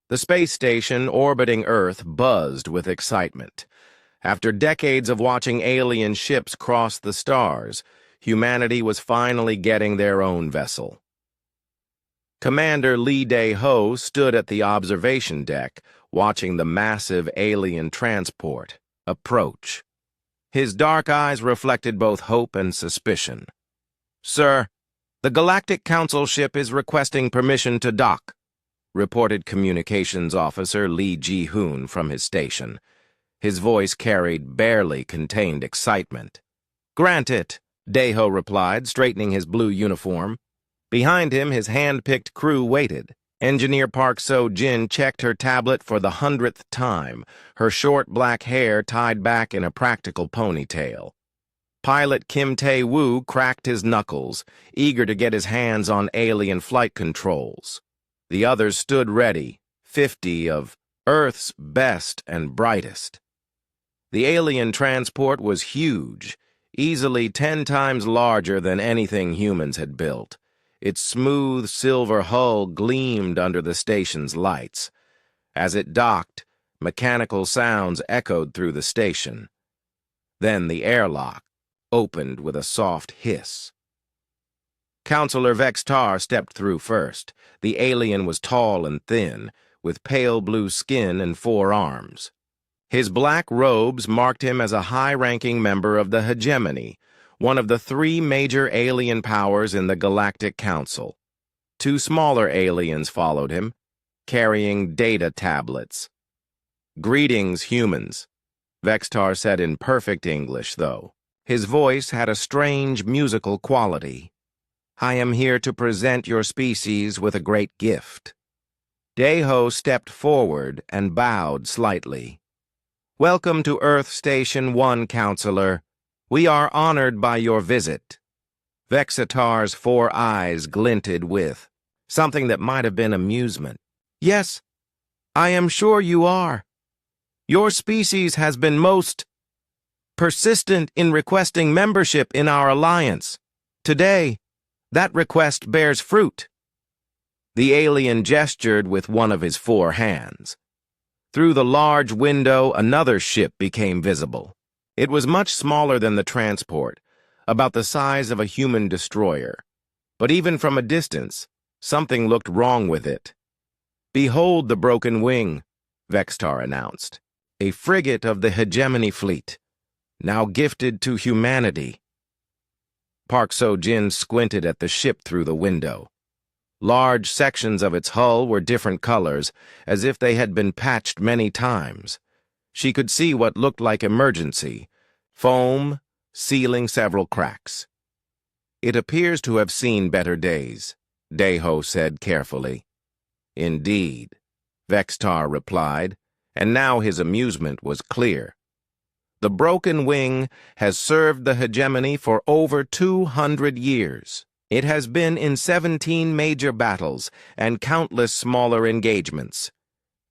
The space station orbiting Earth buzzed with excitement. After decades of watching alien ships cross the stars, humanity was finally getting their own vessel. Commander Lee Dae-ho stood at the observation deck, watching the massive alien transport approach. His dark eyes reflected both hope and suspicion. "Sir, the Galactic Council ship is requesting permission to dock," reported Communications Officer Lee Ji-hoon from his station. His voice carried barely contained excitement. "Grant it," Dae-ho replied, straightening his blue uniform. Behind him, his hand-picked crew waited. Engineer Park So-jin checked her tablet for the 100th time, her short black hair tied back in a practical ponytail. Pilot Kim Tae-woo cracked his knuckles, eager to get his hands on alien flight controls. The others stood ready, 50 of Earth's best and brightest. The alien transport was huge, easily 10 times larger than anything humans had built. Its smooth silver hull gleamed under the station's lights. As it docked, mechanical sounds echoed through the station. Then the airlock opened with a soft hiss. Counselor Vextar stepped through first. The alien was tall and thin, with pale blue skin and 4 arms. His black robes marked him as a high-ranking member of the Hegemony, one of the 3 major alien powers in the Galactic Council. 2 smaller aliens followed him, carrying data tablets. "Greetings, humans," Vextar said in perfect English, though. His voice had a strange musical quality. "I am here to present your species with a great gift." Dae-ho stepped forward and bowed slightly. "Welcome to Earth Station 1, Counselor. We are honored by your visit." Vexatar's 4 eyes glinted with something that might have been amusement. "Yes, I am sure you are. Your species has been most persistent in requesting membership in our alliance. Today, that request bears fruit." The alien gestured with one of his 4 hands. Through the large window, another ship became visible. It was much smaller than the transport, about the size of a human destroyer. But even from a distance, something looked wrong with it. "Behold the broken wing," Vextar announced. "A frigate of the Hegemony fleet, now gifted to humanity." Park So-jin squinted at the ship through the window. Large sections of its hull were different colors, as if they had been patched many times. She could see what looked like emergency, foam sealing several cracks. "It appears to have seen better days," Dae-ho said carefully. "Indeed," Vextar replied, and now his amusement was clear. "The broken wing has served the Hegemony for over 200 years. It has been in 17 major battles and countless smaller engagements.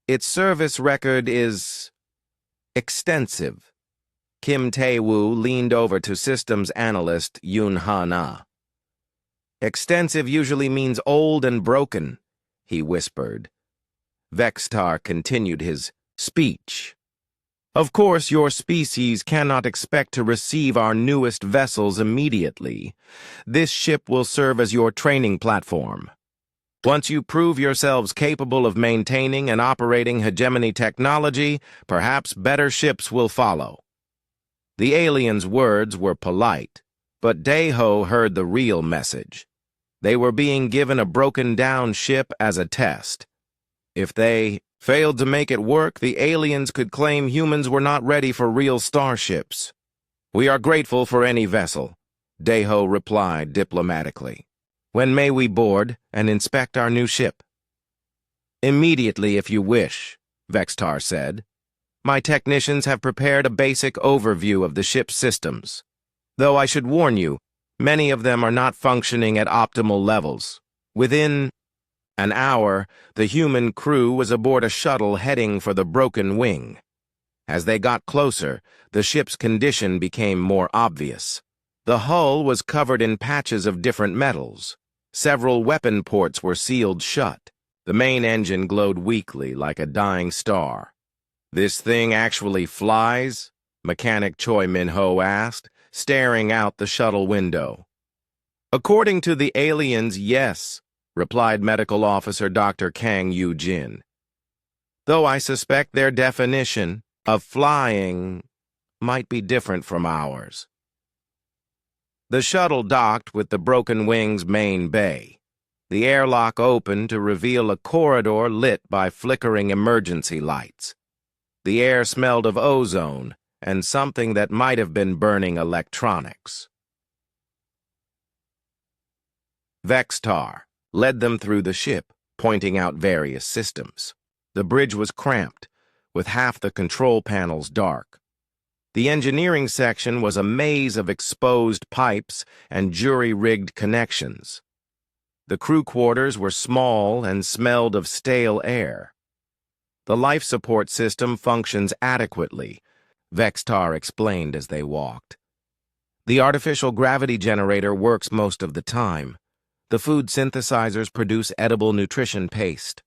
Its service record is extensive." Kim Tae-woo leaned over to systems analyst Yoon Ha-na. "Extensive usually means old and broken," he whispered. Vextar continued his speech. "Of course, your species cannot expect to receive our newest vessels immediately. This ship will serve as your training platform. Once you prove yourselves capable of maintaining and operating Hegemony technology, perhaps better ships will follow." The aliens' words were polite, but Dae-ho heard the real message. They were being given a broken-down ship as a test. If they failed to make it work, the aliens could claim humans were not ready for real starships. "We are grateful for any vessel," Dae-ho replied diplomatically. "When may we board and inspect our new ship?" "Immediately, if you wish," Vextar said. "My technicians have prepared a basic overview of the ship's systems. Though I should warn you, many of them are not functioning at optimal levels. Within an hour, the human crew was aboard a shuttle heading for the broken wing. As they got closer, the ship's condition became more obvious. The hull was covered in patches of different metals. Several weapon ports were sealed shut. The main engine glowed weakly like a dying star. "This thing actually flies?" Mechanic Choi Min-ho asked, staring out the shuttle window. "According to the aliens, yes," replied Medical Officer Dr. Kang Yu-jin. "Though I suspect their definition of flying might be different from ours." The shuttle docked with the Broken Wings main bay. The airlock opened to reveal a corridor lit by flickering emergency lights. The air smelled of ozone and something that might have been burning electronics. Vextar led them through the ship, pointing out various systems. The bridge was cramped, with half the control panels dark. The engineering section was a maze of exposed pipes and jury-rigged connections. The crew quarters were small and smelled of stale air. "The life support system functions adequately," Vextar explained as they walked. "The artificial gravity generator works most of the time. The food synthesizers produce edible nutrition paste."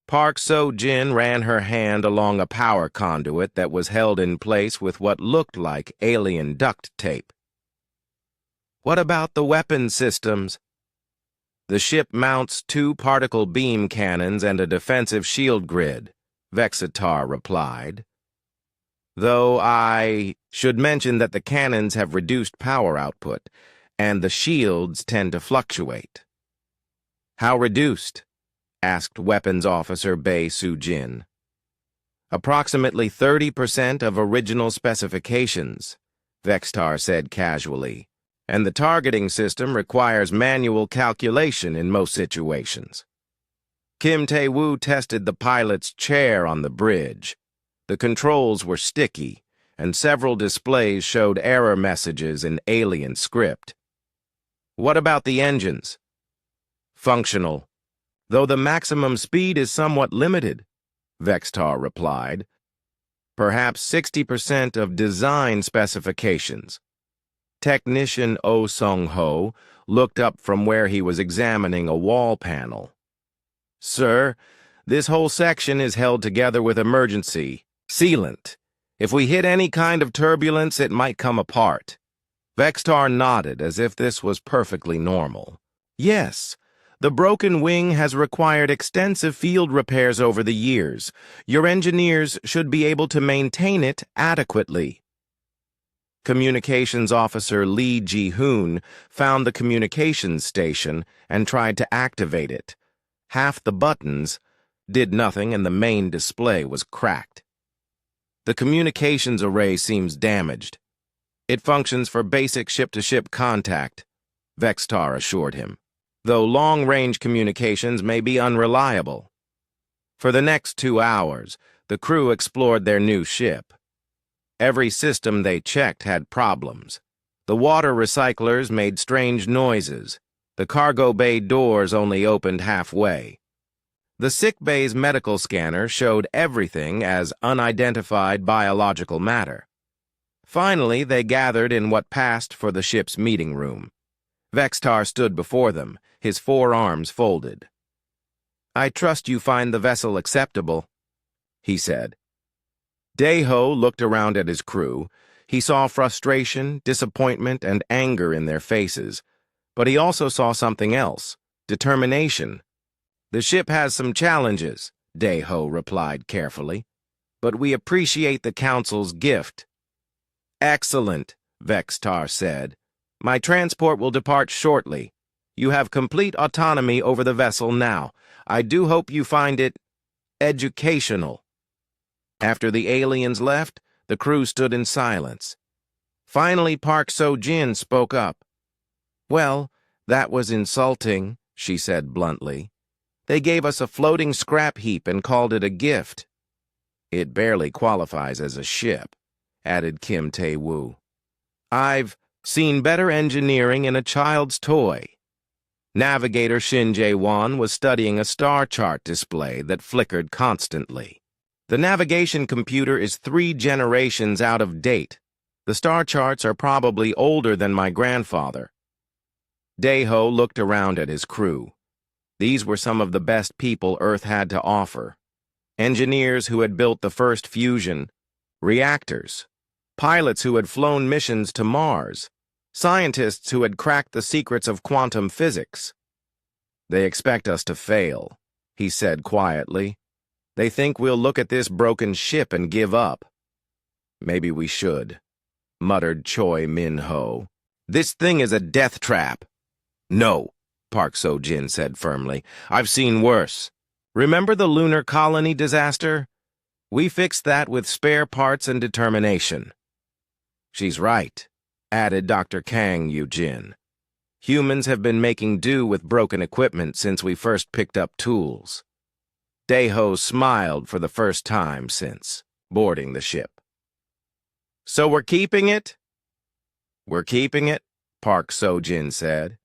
Park So-jin ran her hand along a power conduit that was held in place with what looked like alien duct tape. "What about the weapon systems?" "The ship mounts 2 particle beam cannons and a defensive shield grid," Vexitar replied. "Though I should mention that the cannons have reduced power output, and the shields tend to fluctuate." "How reduced?" asked Weapons Officer Bae Soo-jin. "Approximately 30% of original specifications," Vextar said casually, "and the targeting system requires manual calculation in most situations." Kim Tae-woo tested the pilot's chair on the bridge. The controls were sticky, and several displays showed error messages in alien script. "What about the engines?" "Functional, though the maximum speed is somewhat limited," Vextar replied. "Perhaps 60% of design specifications." Technician Oh Sung-ho looked up from where he was examining a wall panel. "Sir, this whole section is held together with emergency sealant. If we hit any kind of turbulence, it might come apart." Vextar nodded as if this was perfectly normal. "Yes, the Broken Wing has required extensive field repairs over the years. Your engineers should be able to maintain it adequately." Communications Officer Lee Ji-hoon found the communications station and tried to activate it. Half the buttons did nothing and the main display was cracked. "The communications array seems damaged. It functions for basic ship-to-ship contact," Vextar assured him, "though long-range communications may be unreliable." For the next 2 hours, the crew explored their new ship. Every system they checked had problems. The water recyclers made strange noises. The cargo bay doors only opened halfway. The sick bay's medical scanner showed everything as unidentified biological matter. Finally, they gathered in what passed for the ship's meeting room. Vextar stood before them, his 4 arms folded. "I trust you find the vessel acceptable," he said. Dae-ho looked around at his crew. He saw frustration, disappointment, and anger in their faces. But he also saw something else, determination. "The ship has some challenges," Dae-ho replied carefully, "but we appreciate the Council's gift." "Excellent," Vextar said. "My transport will depart shortly. You have complete autonomy over the vessel now. I do hope you find it educational." After the aliens left, the crew stood in silence. Finally, Park So-jin spoke up. "Well, that was insulting," she said bluntly. "They gave us a floating scrap heap and called it a gift." "It barely qualifies as a ship," added Kim Tae-woo. "I've seen better engineering in a child's toy." Navigator Shin Jae-won was studying a star chart display that flickered constantly. "The navigation computer is 3 generations out of date. The star charts are probably older than my grandfather." Dae-ho looked around at his crew. These were some of the best people Earth had to offer. Engineers who had built the first fusion reactors, pilots who had flown missions to Mars, scientists who had cracked the secrets of quantum physics. "They expect us to fail," he said quietly. "They think we'll look at this broken ship and give up." "Maybe we should," muttered Choi Min-ho. "This thing is a death trap." "No," Park So-jin said firmly. "I've seen worse. Remember the lunar colony disaster? We fixed that with spare parts and determination." "She's right," added Dr. Kang Yu-jin. "Humans have been making do with broken equipment since we first picked up tools." Daeho smiled for the first time since boarding the ship. "So we're keeping it?" "We're keeping it," Park So-jin said.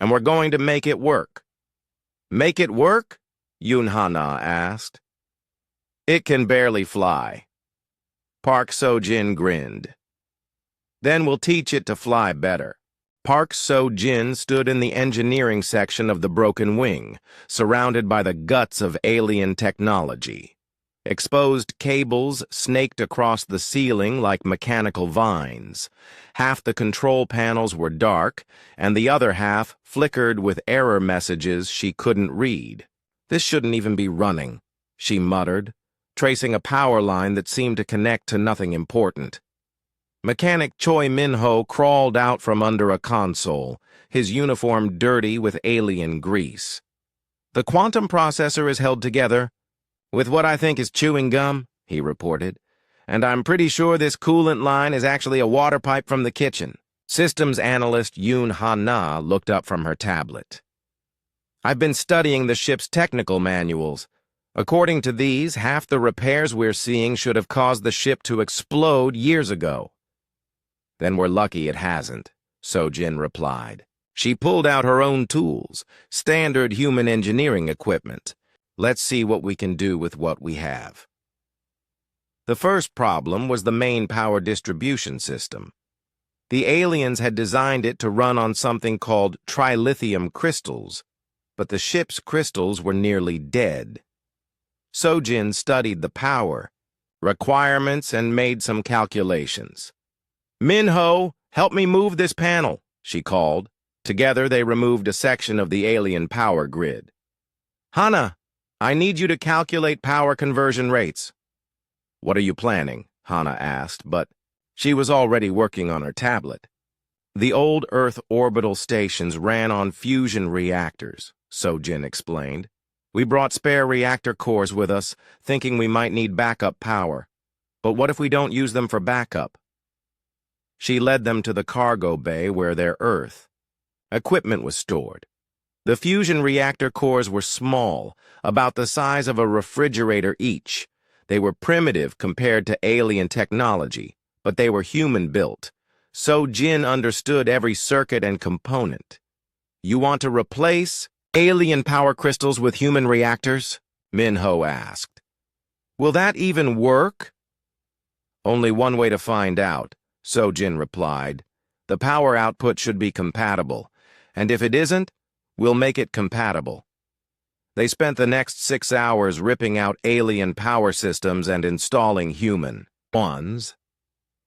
"And we're going to make it work." "Make it work?" Yoon Ha-na asked. "It can barely fly." Park So-jin grinned. "Then we'll teach it to fly better." Park So-jin stood in the engineering section of the broken wing, surrounded by the guts of alien technology. Exposed cables snaked across the ceiling like mechanical vines. Half the control panels were dark, and the other half flickered with error messages she couldn't read. "This shouldn't even be running," she muttered, tracing a power line that seemed to connect to nothing important. Mechanic Choi Min-ho crawled out from under a console, his uniform dirty with alien grease. "The quantum processor is held together with what I think is chewing gum," he reported, "and I'm pretty sure this coolant line is actually a water pipe from the kitchen." Systems analyst Yoon Ha-na looked up from her tablet. "I've been studying the ship's technical manuals. According to these, half the repairs we're seeing should have caused the ship to explode years ago." "Then we're lucky it hasn't," So-jin replied. She pulled out her own tools, standard human engineering equipment. "Let's see what we can do with what we have." The first problem was the main power distribution system. The aliens had designed it to run on something called trilithium crystals, but the ship's crystals were nearly dead. So-jin studied the power requirements and made some calculations. "Min-ho, help me move this panel," she called. Together they removed a section of the alien power grid. "Hana, I need you to calculate power conversion rates." "What are you planning?" Hana asked, but she was already working on her tablet. "The old Earth orbital stations ran on fusion reactors," So-jin explained. "We brought spare reactor cores with us, thinking we might need backup power. But what if we don't use them for backup?" She led them to the cargo bay where their Earth equipment was stored. The fusion reactor cores were small, about the size of a refrigerator each. They were primitive compared to alien technology, but they were human-built. So-jin understood every circuit and component. "You want to replace alien power crystals with human reactors?" Min-ho asked. "Will that even work?" "Only one way to find out," So-jin replied. "The power output should be compatible, and if it isn't, we'll make it compatible." They spent the next 6 hours ripping out alien power systems and installing human ones.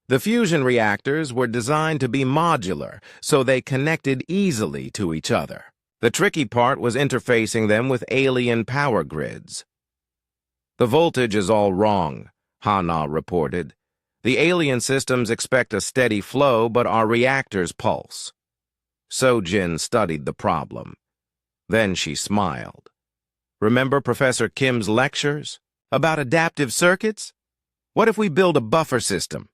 The fusion reactors were designed to be modular, so they connected easily to each other. The tricky part was interfacing them with alien power grids. "The voltage is all wrong," Hana reported. "The alien systems expect a steady flow, but our reactors pulse." So-jin studied the problem. Then she smiled. "Remember Professor Kim's lectures about adaptive circuits? What if we build a buffer system?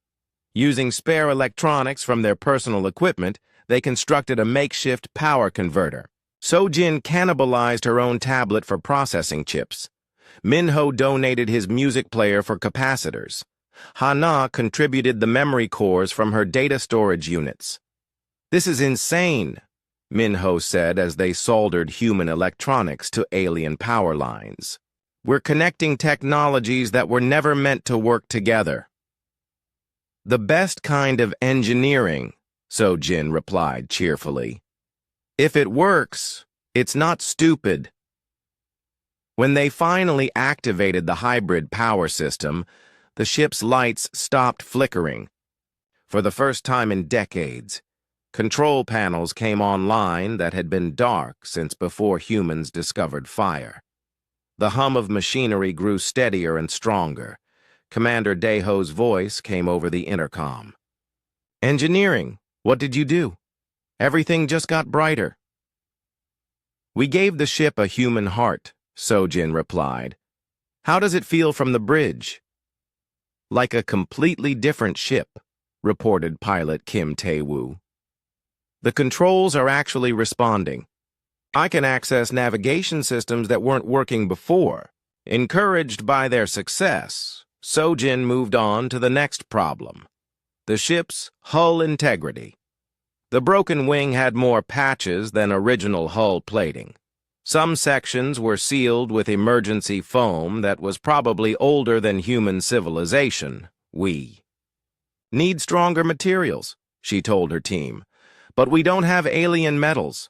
Using spare electronics from their personal equipment, they constructed a makeshift power converter." So-jin cannibalized her own tablet for processing chips. Min-ho donated his music player for capacitors. Hana contributed the memory cores from her data storage units. "This is insane," Min-ho said as they soldered human electronics to alien power lines. "We're connecting technologies that were never meant to work together." "The best kind of engineering," So-jin replied cheerfully. "If it works, it's not stupid." When they finally activated the hybrid power system, the ship's lights stopped flickering. For the first time in decades, control panels came online that had been dark since before humans discovered fire. The hum of machinery grew steadier and stronger. Commander Deho's voice came over the intercom. "Engineering, what did you do? Everything just got brighter." "We gave the ship a human heart," Sojin replied. "How does it feel from the bridge?" "Like a completely different ship," reported pilot Kim Tae-woo. "The controls are actually responding. I can access navigation systems that weren't working before." Encouraged by their success, Sojin moved on to the next problem: the ship's hull integrity. The broken wing had more patches than original hull plating. Some sections were sealed with emergency foam that was probably older than human civilization. "We need stronger materials," she told her team, "but we don't have alien metals."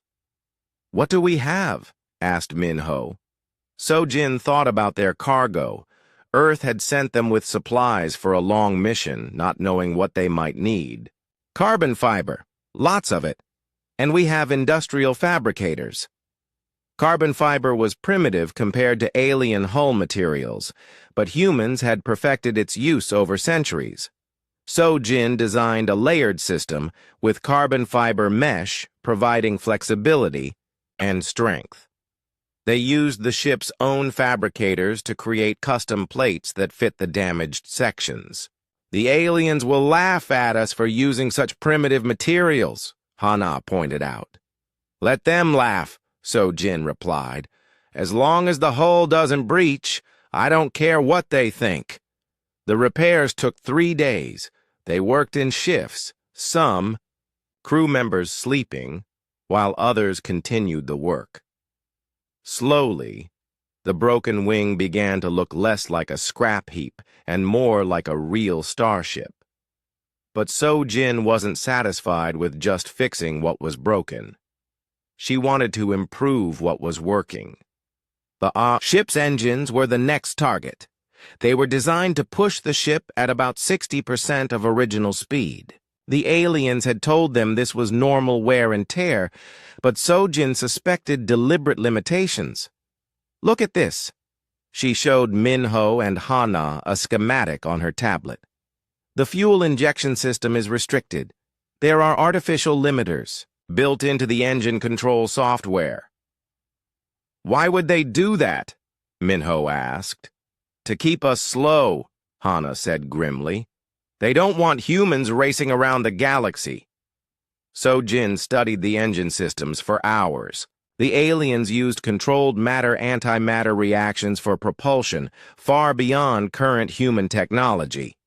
"What do we have?" asked Min-ho. Sojin thought about their cargo. Earth had sent them with supplies for a long mission, not knowing what they might need. "Carbon fiber, lots of it. And we have industrial fabricators." Carbon fiber was primitive compared to alien hull materials, but humans had perfected its use over centuries. Sojin designed a layered system with carbon fiber mesh providing flexibility and strength. They used the ship's own fabricators to create custom plates that fit the damaged sections. "The aliens will laugh at us for using such primitive materials," Hana pointed out. "Let them laugh," Sojin replied. "As long as the hull doesn't breach, I don't care what they think." The repairs took 3 days. They worked in shifts, some crew members sleeping, while others continued the work. Slowly, the broken wing began to look less like a scrap heap and more like a real starship. But Sojin wasn't satisfied with just fixing what was broken. She wanted to improve what was working. The ship's engines were the next target. They were designed to push the ship at about 60% of original speed. The aliens had told them this was normal wear and tear, but Sojin suspected deliberate limitations. "Look at this." She showed Min-ho and Hana a schematic on her tablet. "The fuel injection system is restricted. There are artificial limiters built into the engine control software." "Why would they do that?" Min-ho asked. "To keep us slow," Hana said grimly. "They don't want humans racing around the galaxy." Sojin studied the engine systems for hours. The aliens used controlled matter-antimatter reactions for propulsion, far beyond current human technology.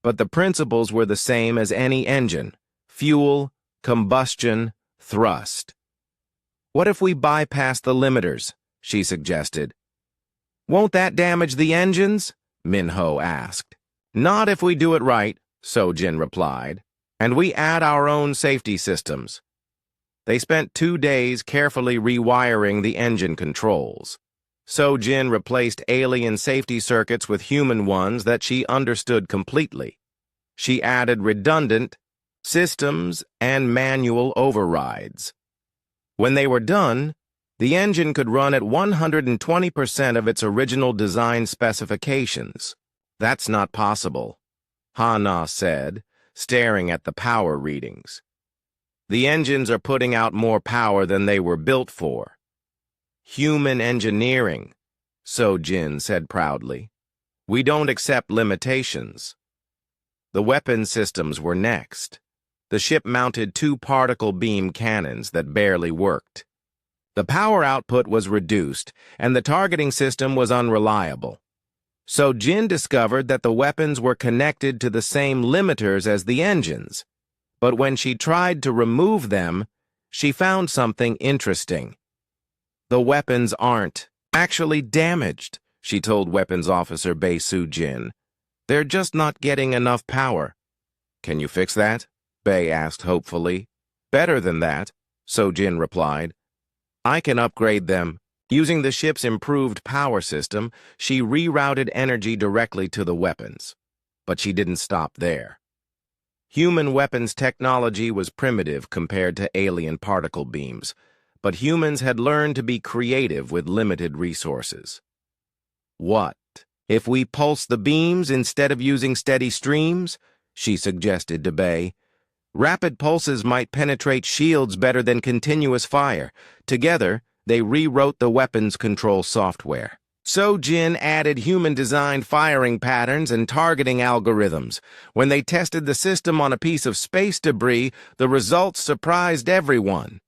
But the principles were the same as any engine: fuel, combustion, thrust. "What if we bypass the limiters?" she suggested. "Won't that damage the engines?" Min-ho asked. "Not if we do it right," Sojin replied, "and we add our own safety systems." They spent 2 days carefully rewiring the engine controls. Sojin replaced alien safety circuits with human ones that she understood completely. She added redundant systems and manual overrides. When they were done, the engine could run at 120% of its original design specifications. "That's not possible," Hana said, staring at the power readings. "The engines are putting out more power than they were built for." "Human engineering," Sojin said proudly. "We don't accept limitations." The weapon systems were next. The ship mounted 2 particle beam cannons that barely worked. The power output was reduced, and the targeting system was unreliable. Sojin discovered that the weapons were connected to the same limiters as the engines, but when she tried to remove them, she found something interesting. "The weapons aren't actually damaged," she told Weapons Officer Bae Soo-jin. "They're just not getting enough power." "Can you fix that?" Bae asked hopefully. "Better than that," Sojin replied. "I can upgrade them Using the ship's improved power system, she rerouted energy directly to the weapons. But she didn't stop there. Human weapons technology was primitive compared to alien particle beams, but humans had learned to be creative with limited resources. What if we pulse the beams instead of using steady streams? She suggested to Bay. Rapid pulses might penetrate shields better than continuous fire. Together, they rewrote the weapons control software. So-Jin added human-designed firing patterns and targeting algorithms. When they tested the system on a piece of space debris, the results surprised everyone.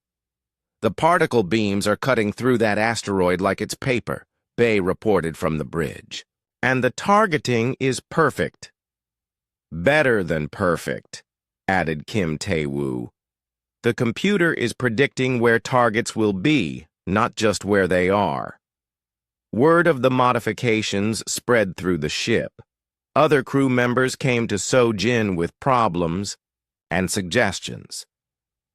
The particle beams are cutting through that asteroid like it's paper, Bay reported from the bridge. And the targeting is perfect. Better than perfect, added Kim Tae-woo. The computer is predicting where targets will be, not just where they are. Word of the modifications spread through the ship. Other crew members came to So-Jin with problems and suggestions.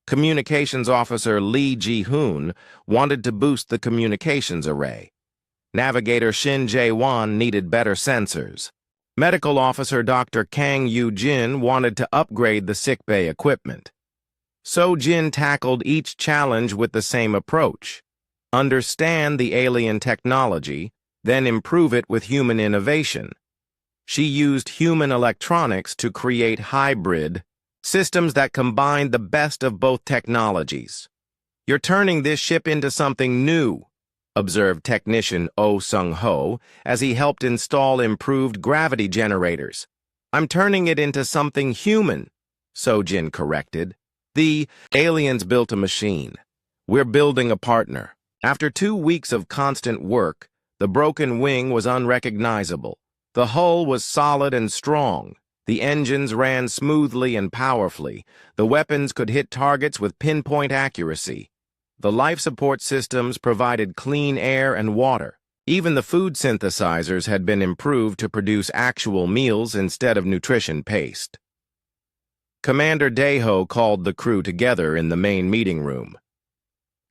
Communications Officer Lee Ji-hoon wanted to boost the communications array. Navigator Shin Jae-won needed better sensors. Medical Officer Dr. Kang Yu-jin wanted to upgrade the sickbay equipment. So-Jin tackled each challenge with the same approach. Understand the alien technology, then improve it with human innovation. She used human electronics to create hybrid systems that combined the best of both technologies. You're turning this ship into something new, observed technician Oh Sung-ho as he helped install improved gravity generators. I'm turning it into something human, So-Jin corrected. The aliens built a machine. We're building a partner. After 2 weeks of constant work, the broken wing was unrecognizable. The hull was solid and strong. The engines ran smoothly and powerfully. The weapons could hit targets with pinpoint accuracy. The life support systems provided clean air and water. Even the food synthesizers had been improved to produce actual meals instead of nutrition paste. Commander Daeho called the crew together in the main meeting room.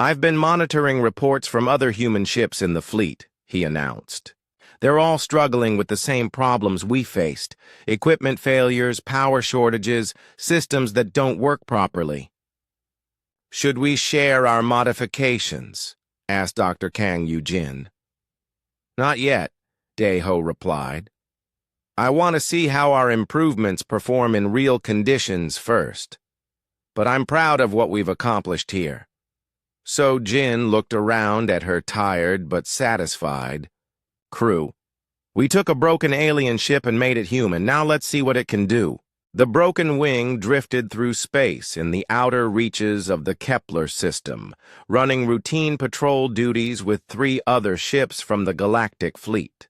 I've been monitoring reports from other human ships in the fleet, he announced. They're all struggling with the same problems we faced: equipment failures, power shortages, systems that don't work properly. Should we share our modifications? Asked Dr. Kang Yu-jin. Not yet, Daeho replied. I want to see how our improvements perform in real conditions first. But I'm proud of what we've accomplished here. So-Jin looked around at her tired but satisfied crew. We took a broken alien ship and made it human. Now let's see what it can do. The broken wing drifted through space in the outer reaches of the Kepler system, running routine patrol duties with 3 other ships from the Galactic fleet.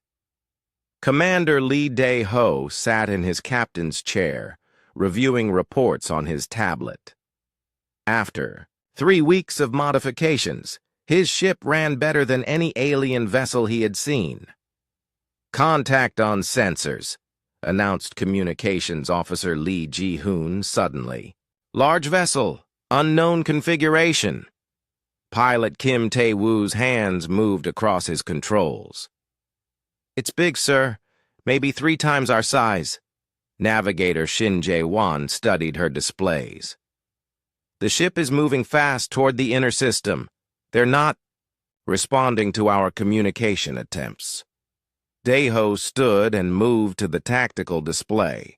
Commander Lee Dae-ho sat in his captain's chair, reviewing reports on his tablet. After 3 weeks of modifications, his ship ran better than any alien vessel he had seen. Contact on sensors, announced Communications Officer Lee Ji-hoon suddenly. Large vessel, unknown configuration. Pilot Kim Tae-woo's hands moved across his controls. It's big, sir. Maybe 3 times our size. Navigator Shin Jae-won studied her displays. The ship is moving fast toward the inner system. They're not responding to our communication attempts. Daeho stood and moved to the tactical display.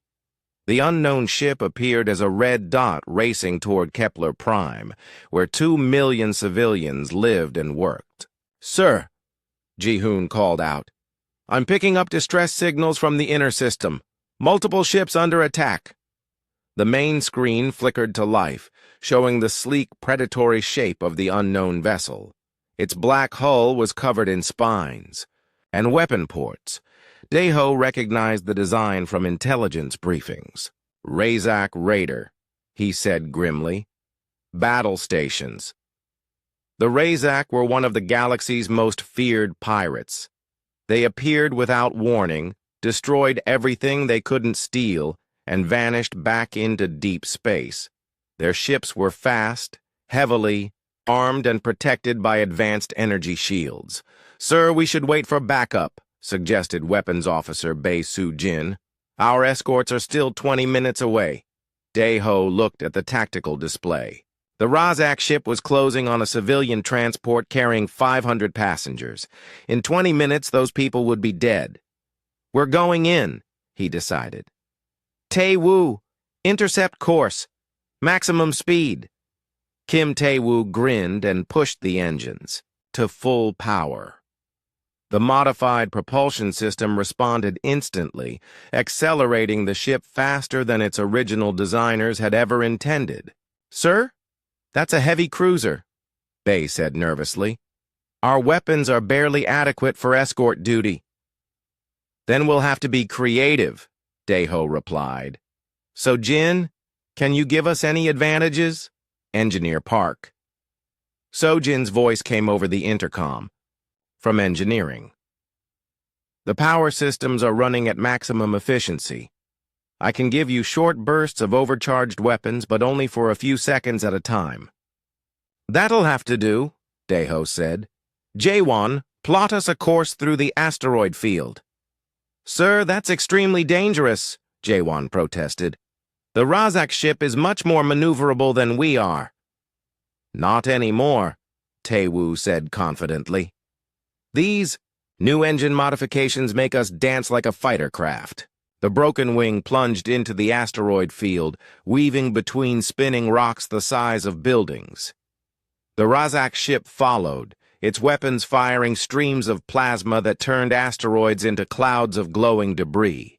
The unknown ship appeared as a red dot racing toward Kepler Prime, where 2 million civilians lived and worked. Sir, Ji-hoon called out, I'm picking up distress signals from the inner system. Multiple ships under attack. The main screen flickered to life, showing the sleek, predatory shape of the unknown vessel. Its black hull was covered in spines and weapon ports. Daeho recognized the design from intelligence briefings. Razak Raider, he said grimly. Battle stations. The Razak were one of the galaxy's most feared pirates. They appeared without warning, destroyed everything they couldn't steal, and vanished back into deep space. Their ships were fast, heavily armed and protected by advanced energy shields. "Sir, we should wait for backup," suggested Weapons Officer Bei Su-jin. "Our escorts are still 20 minutes away." Dae-ho looked at the tactical display. The Razak ship was closing on a civilian transport carrying 500 passengers. In 20 minutes, those people would be dead. "We're going in," he decided. "Tae-woo, intercept course. Maximum speed." Kim Tae-woo grinned and pushed the engines to full power. The modified propulsion system responded instantly, accelerating the ship faster than its original designers had ever intended. "Sir, that's a heavy cruiser," Bei said nervously. "Our weapons are barely adequate for escort duty." "Then we'll have to be creative," Dae-ho replied. "So, Jin, can you give us any advantages?" Engineer Park. Sojin's voice came over the intercom. From engineering. "The power systems are running at maximum efficiency. I can give you short bursts of overcharged weapons, but only for a few seconds at a time." "That'll have to do," Dae-ho said. "Jaewon, plot us a course through the asteroid field." "Sir, that's extremely dangerous," Jaewon protested. "The Razak ship is much more maneuverable than we are." "Not anymore," Tae-woo said confidently. "These new engine modifications make us dance like a fighter craft." The broken wing plunged into the asteroid field, weaving between spinning rocks the size of buildings. The Razak ship followed, its weapons firing streams of plasma that turned asteroids into clouds of glowing debris.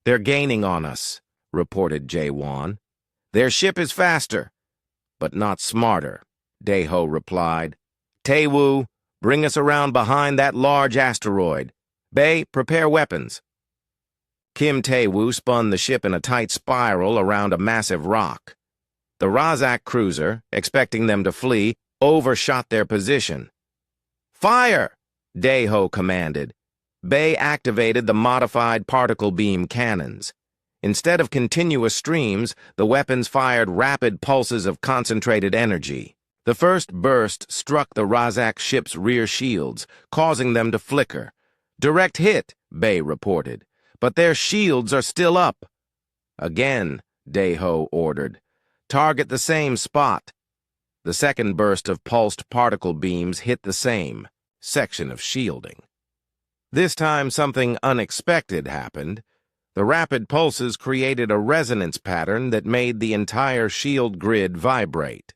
"They're gaining on us," reported Jae-won. "Their ship is faster, but not smarter," Dae-ho replied. "Tae-woo, bring us around behind that large asteroid. Bei, prepare weapons." Kim Tae-woo spun the ship in a tight spiral around a massive rock. The Razak cruiser, expecting them to flee, overshot their position. "Fire!" Dae-ho commanded. Bei activated the modified particle beam cannons. Instead of continuous streams, the weapons fired rapid pulses of concentrated energy. The first burst struck the Razak ship's rear shields, causing them to flicker. "Direct hit," Bei reported. "But their shields are still up." "Again," Dae-ho ordered. "Target the same spot." The second burst of pulsed particle beams hit the same section of shielding. This time something unexpected happened. The rapid pulses created a resonance pattern that made the entire shield grid vibrate.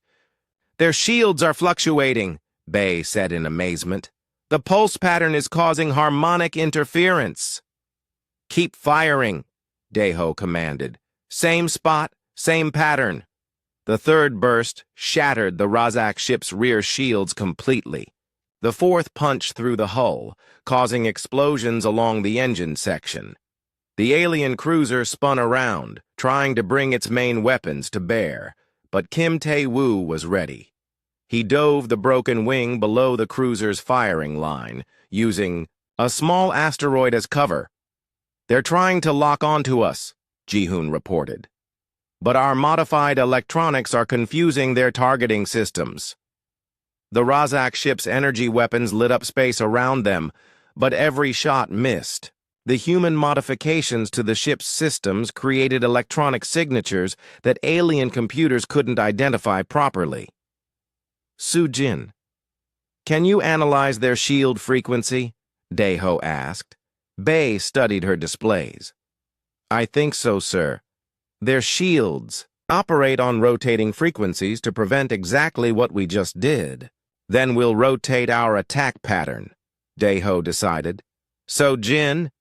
"Their shields are fluctuating," Bei said in amazement. "The pulse pattern is causing harmonic interference." "Keep firing," Dae-ho commanded. "Same spot, same pattern." The third burst shattered the Razak ship's rear shields completely. The fourth punched through the hull, causing explosions along the engine section. The alien cruiser spun around, trying to bring its main weapons to bear, but Kim Tae-woo was ready. He dove the broken wing below the cruiser's firing line, using a small asteroid as cover. "They're trying to lock onto us," Ji-hoon reported. "But our modified electronics are confusing their targeting systems." The Razak ship's energy weapons lit up space around them, but every shot missed. The human modifications to the ship's systems created electronic signatures that alien computers couldn't identify properly. "Su-jin, can you analyze their shield frequency?" Dae-ho asked. Bei studied her displays. "I think so, sir. Their shields operate on rotating frequencies to prevent exactly what we just did. Then we'll rotate our attack pattern," Dae-ho decided. "So, Jin,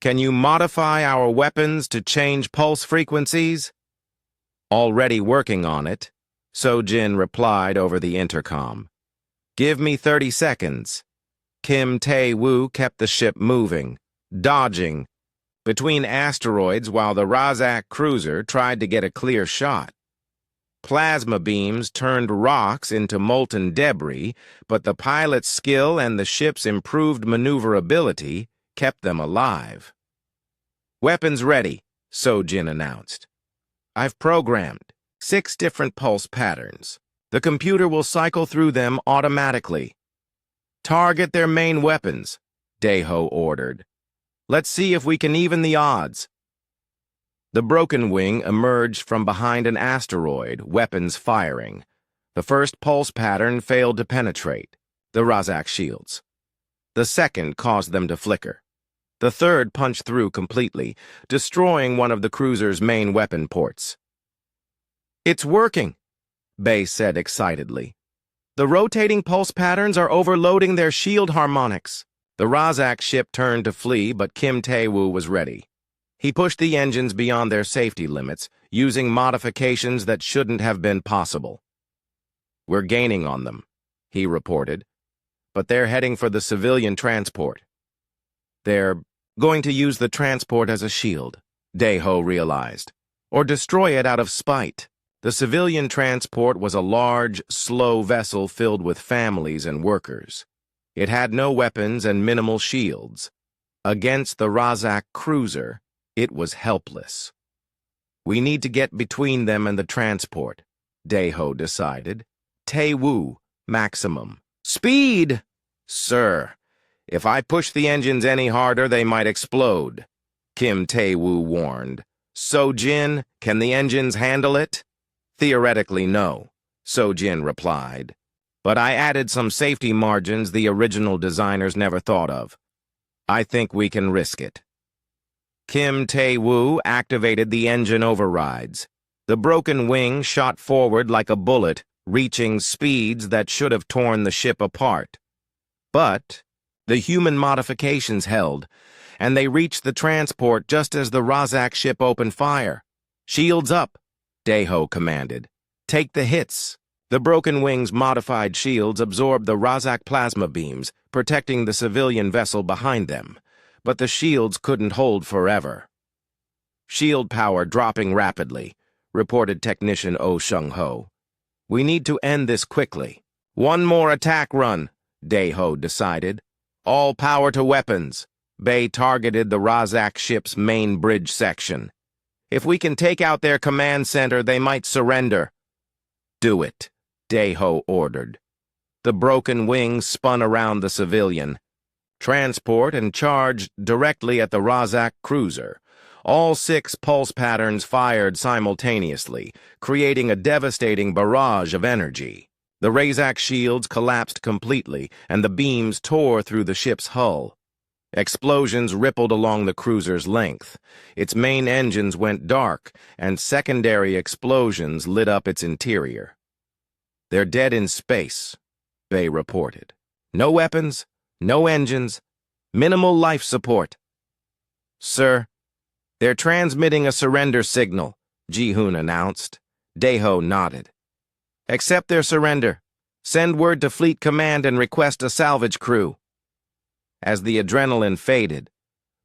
can you modify our weapons to change pulse frequencies?" "Already working on it," So-jin replied over the intercom. "Give me 30 seconds. Kim Tae-woo kept the ship moving, dodging between asteroids while the Razak cruiser tried to get a clear shot. Plasma beams turned rocks into molten debris, but the pilot's skill and the ship's improved maneuverability kept them alive. "Weapons ready," So-jin announced. "I've programmed 6 different pulse patterns. The computer will cycle through them automatically. Target their main weapons, Deho ordered. Let's see if we can even the odds. The Broken Wing emerged from behind an asteroid, weapons firing. The first pulse pattern failed to penetrate the Razak shields. The second caused them to flicker. The third punched through completely, destroying one of the cruiser's main weapon ports. "It's working," Bay said excitedly. "The rotating pulse patterns are overloading their shield harmonics." The Razak ship turned to flee, but Kim Tae-woo was ready. He pushed the engines beyond their safety limits, using modifications that shouldn't have been possible. "We're gaining on them," he reported, "but they're heading for the civilian transport." "They're going to use the transport as a shield," Daeho realized, "or destroy it out of spite." The civilian transport was a large, slow vessel filled with families and workers. It had no weapons and minimal shields. Against the Razak cruiser, it was helpless. "We need to get between them and the transport," Daeho decided. "Tae-woo, maximum. Speed!" "Sir, if I push the engines any harder, they might explode," Kim Tae-woo warned. "So-jin, can the engines handle it?" "Theoretically, no," So-jin replied. "But I added some safety margins the original designers never thought of. I think we can risk it." Kim Tae-woo activated the engine overrides. The Broken Wing shot forward like a bullet, reaching speeds that should have torn the ship apart. But the human modifications held, and they reached the transport just as the Razak ship opened fire. "Shields up," Daeho commanded. "Take the hits." The Broken Wing's modified shields absorbed the Razak plasma beams, protecting the civilian vessel behind them. But the shields couldn't hold forever. "Shield power dropping rapidly," reported Technician Oh Shung-ho. "We need to end this quickly." "One more attack run," Daeho decided. "All power to weapons." Bay targeted the Razak ship's main bridge section. "If we can take out their command center, they might surrender." "Do it," Daeho ordered. The Broken Wing spun around the civilian transport and charged directly at the Razak cruiser. All 6 pulse patterns fired simultaneously, creating a devastating barrage of energy. The Razak shields collapsed completely, and the beams tore through the ship's hull. Explosions rippled along the cruiser's length. Its main engines went dark, and secondary explosions lit up its interior. "They're dead in space," Bay reported. "No weapons, no engines, minimal life support." "Sir, they're transmitting a surrender signal," Ji-hoon announced. Daeho nodded. "Accept their surrender. Send word to Fleet Command and request a salvage crew." As the adrenaline faded,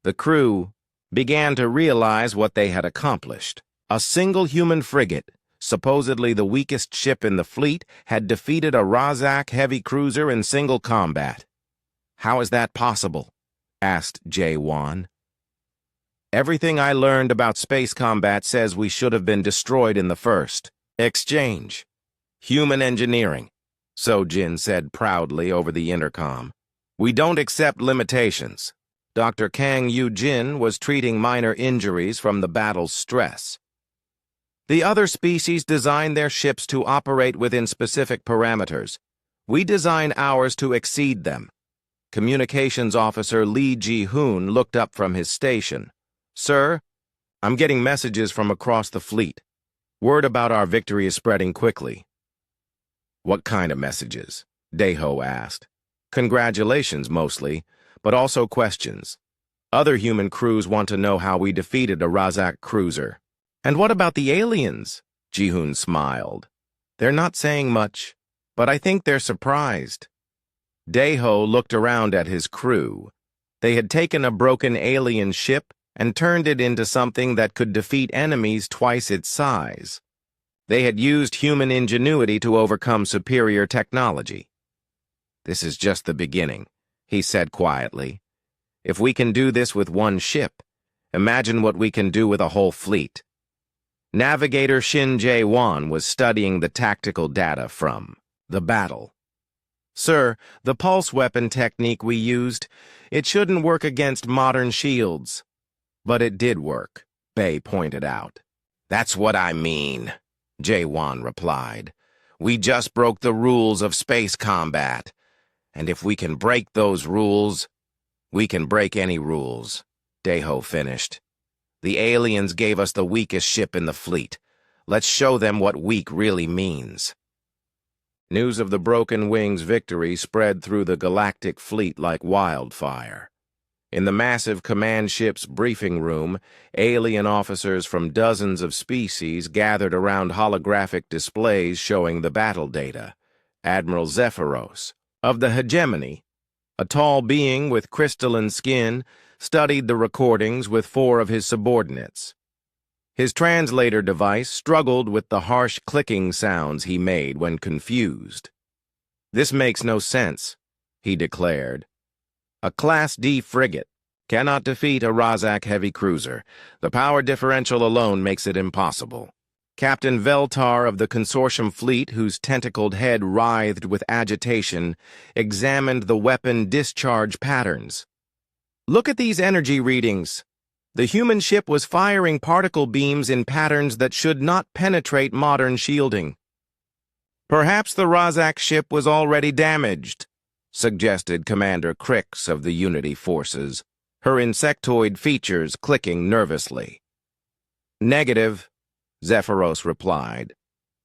the crew began to realize what they had accomplished. A single human frigate, supposedly the weakest ship in the fleet, had defeated a Razak heavy cruiser in single combat. "How is that possible?" asked Jae-won. "Everything I learned about space combat says we should have been destroyed in the first exchange. Human engineering," So-jin said proudly over the intercom. "We don't accept limitations." Dr. Kang Yu-jin was treating minor injuries from the battle's stress. "The other species design their ships to operate within specific parameters. We design ours to exceed them." Communications Officer Lee Ji-hoon looked up from his station. "Sir, I'm getting messages from across the fleet. Word about our victory is spreading quickly." "What kind of messages?" Daeho asked. "Congratulations, mostly, but also questions. Other human crews want to know how we defeated a Razak cruiser." "And what about the aliens?" Ji-hoon smiled. "They're not saying much, but I think they're surprised." Daeho looked around at his crew. They had taken a broken alien ship and turned it into something that could defeat enemies twice its size. They had used human ingenuity to overcome superior technology. "This is just the beginning," he said quietly. "If we can do this with one ship, imagine what we can do with a whole fleet." Navigator Shin Jae-won was studying the tactical data from the battle. "Sir, the pulse weapon technique we used, it shouldn't work against modern shields." "But it did work," Bay pointed out. "That's what I mean," Jae-won replied. "We just broke the rules of space combat. And if we can break those rules, we can break any rules," Daeho finished. "The aliens gave us the weakest ship in the fleet. Let's show them what weak really means." News of the Broken Wings' victory spread through the galactic fleet like wildfire. In the massive command ship's briefing room, alien officers from dozens of species gathered around holographic displays showing the battle data. Admiral Zephyros, of the Hegemony, a tall being with crystalline skin, studied the recordings with 4 of his subordinates. His translator device struggled with the harsh clicking sounds he made when confused. "This makes no sense," he declared. "A Class D frigate cannot defeat a Razak heavy cruiser. The power differential alone makes it impossible." Captain Veltar of the consortium fleet, whose tentacled head writhed with agitation, examined the weapon discharge patterns. "Look at these energy readings. The human ship was firing particle beams in patterns that should not penetrate modern shielding." "Perhaps the Razak ship was already damaged," suggested Commander Crix of the Unity Forces, her insectoid features clicking nervously. "Negative," Zephyros replied.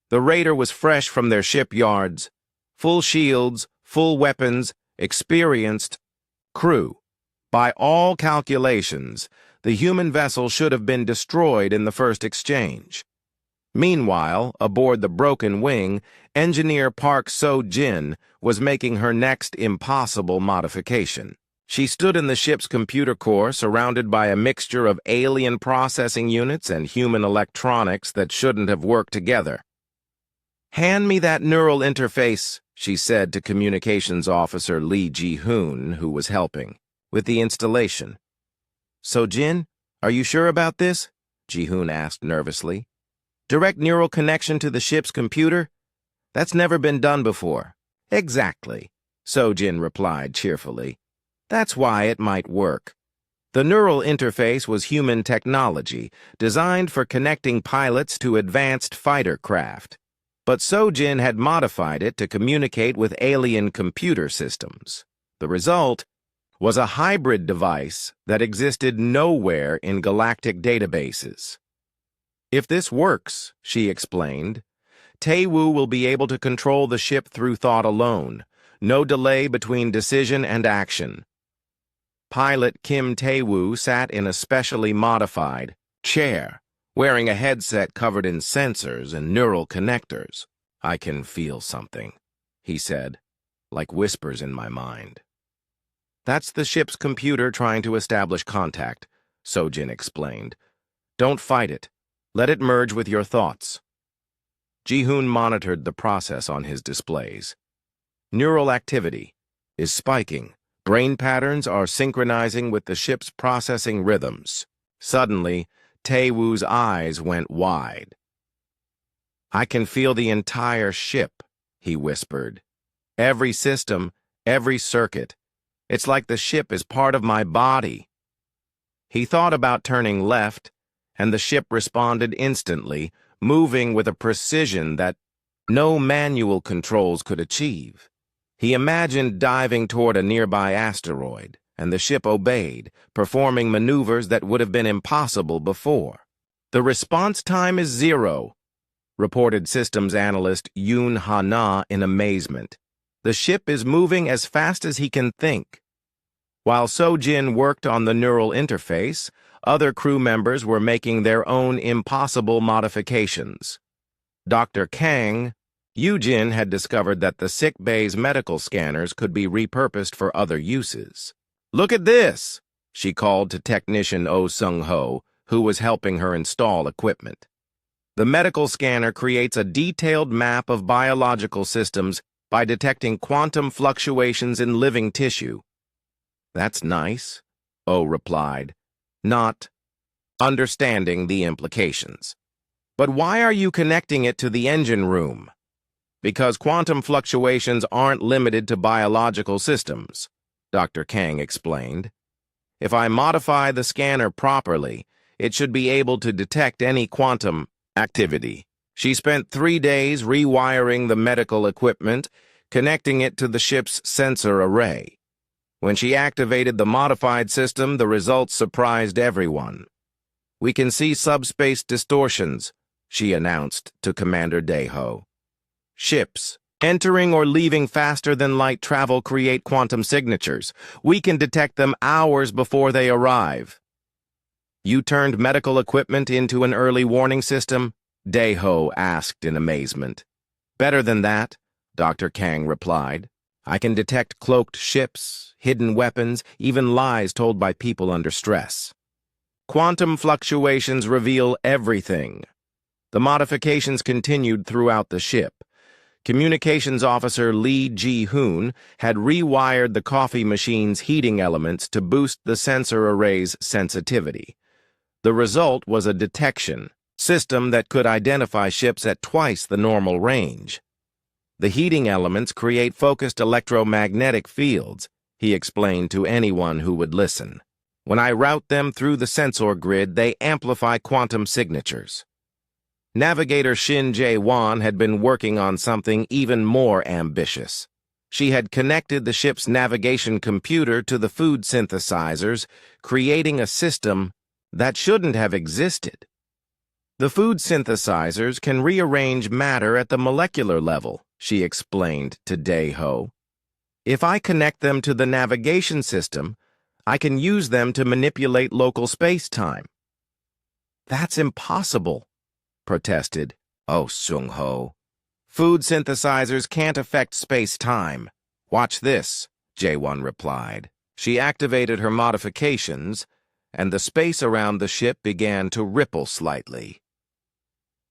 "The raider was fresh from their shipyards. Full shields, full weapons, experienced crew. By all calculations, the human vessel should have been destroyed in the first exchange." Meanwhile, aboard the Broken Wing, engineer Park So-jin was making her next impossible modification. She stood in the ship's computer core, surrounded by a mixture of alien processing units and human electronics that shouldn't have worked together. "Hand me that neural interface," she said to communications officer Lee Ji-hoon, who was helping with the installation. "So-jin, are you sure about this?" Ji-hoon asked nervously. "Direct neural connection to the ship's computer? That's never been done before." "Exactly," So-jin replied cheerfully. "That's why it might work. The neural interface was human technology, designed for connecting pilots to advanced fighter craft. But So-jin had modified it to communicate with alien computer systems. The result was a hybrid device that existed nowhere in galactic databases. "If this works," she explained, "Tae-woo will be able to control the ship through thought alone. No delay between decision and action." Pilot Kim Tae-woo sat in a specially modified chair, wearing a headset covered in sensors and neural connectors. "I can feel something," he said, "like whispers in my mind." "That's the ship's computer trying to establish contact," So-jin explained. "Don't fight it. Let it merge with your thoughts." Ji-hoon monitored the process on his displays. "Neural activity is spiking. Brain patterns are synchronizing with the ship's processing rhythms." Suddenly, Tae-woo's eyes went wide. "I can feel the entire ship," he whispered. "Every system, every circuit. It's like the ship is part of my body." He thought about turning left, and the ship responded instantly, moving with a precision that no manual controls could achieve. He imagined diving toward a nearby asteroid, and the ship obeyed, performing maneuvers that would have been impossible before. "The response time is 0, reported systems analyst Yoon Ha-na in amazement. "The ship is moving as fast as he can think." While So-jin worked on the neural interface, other crew members were making their own impossible modifications. Dr. Kang, Yoo-jin had discovered that the sick bay's medical scanners could be repurposed for other uses. "Look at this," she called to technician Oh Sung-ho, who was helping her install equipment. "The medical scanner creates a detailed map of biological systems by detecting quantum fluctuations in living tissue." "That's nice," Oh replied, not understanding the implications. But why are you connecting it to the engine room? Because quantum fluctuations aren't limited to biological systems, Dr. Kang explained. If I modify the scanner properly, it should be able to detect any quantum activity. She spent 3 days rewiring the medical equipment, connecting it to the ship's sensor array. When she activated the modified system, the results surprised everyone. "We can see subspace distortions," she announced to Commander Deho. "Ships entering or leaving faster than light travel create quantum signatures. We can detect them hours before they arrive." "You turned medical equipment into an early warning system?" Deho asked in amazement. "Better than that," Dr. Kang replied. "I can detect cloaked ships, hidden weapons, even lies told by people under stress. Quantum fluctuations reveal everything." The modifications continued throughout the ship. Communications Officer Lee Ji-hoon had rewired the coffee machine's heating elements to boost the sensor array's sensitivity. The result was a detection system that could identify ships at twice the normal range. "The heating elements create focused electromagnetic fields," he explained to anyone who would listen. "When I route them through the sensor grid, they amplify quantum signatures." Navigator Shin Jae-won had been working on something even more ambitious. She had connected the ship's navigation computer to the food synthesizers, creating a system that shouldn't have existed. "The food synthesizers can rearrange matter at the molecular level," she explained to Deho. "If I connect them to the navigation system, I can use them to manipulate local space-time." "That's impossible," protested Oh Sung-ho. "Food synthesizers can't affect space-time. Watch this," Jae-won replied. She activated her modifications, and the space around the ship began to ripple slightly.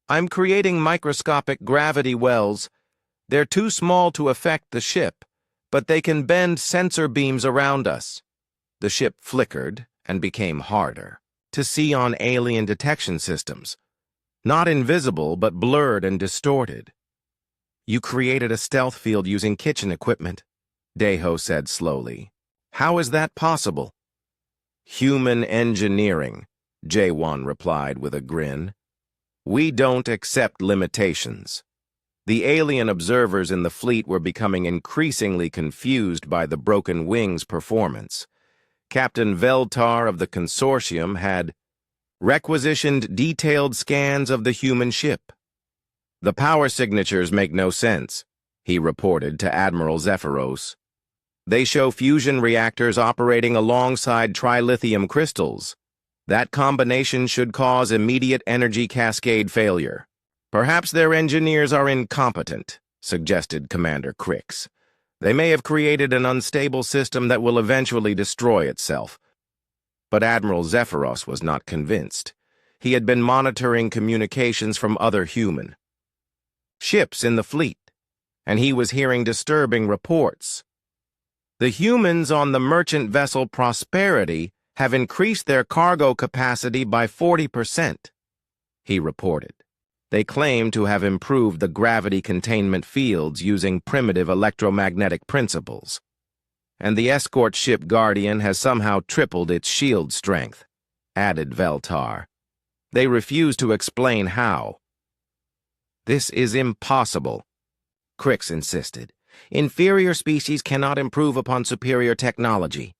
"I'm creating microscopic gravity wells. They're too small to affect the ship, but they can bend sensor beams around us." The ship flickered and became harder to see on alien detection systems. Not invisible, but blurred and distorted. "You created a stealth field using kitchen equipment," Deho said slowly. "How is that possible?" "Human engineering," Jae-won replied with a grin. "We don't accept limitations." The alien observers in the fleet were becoming increasingly confused by the broken wing's performance. Captain Veltar of the consortium had requisitioned detailed scans of the human ship. "The power signatures make no sense," he reported to Admiral Zephyros. "They show fusion reactors operating alongside trilithium crystals. That combination should cause immediate energy cascade failure." "Perhaps their engineers are incompetent," suggested Commander Crix. "They may have created an unstable system that will eventually destroy itself." But Admiral Zephyros was not convinced. He had been monitoring communications from other human ships in the fleet, and he was hearing disturbing reports. "The humans on the merchant vessel Prosperity have increased their cargo capacity by 40%, he reported. They claim to have improved the gravity containment fields using primitive electromagnetic principles. And the escort ship Guardian has somehow tripled its shield strength," added Veltar. "They refuse to explain how." "This is impossible," Crix insisted. "Inferior species cannot improve upon superior technology."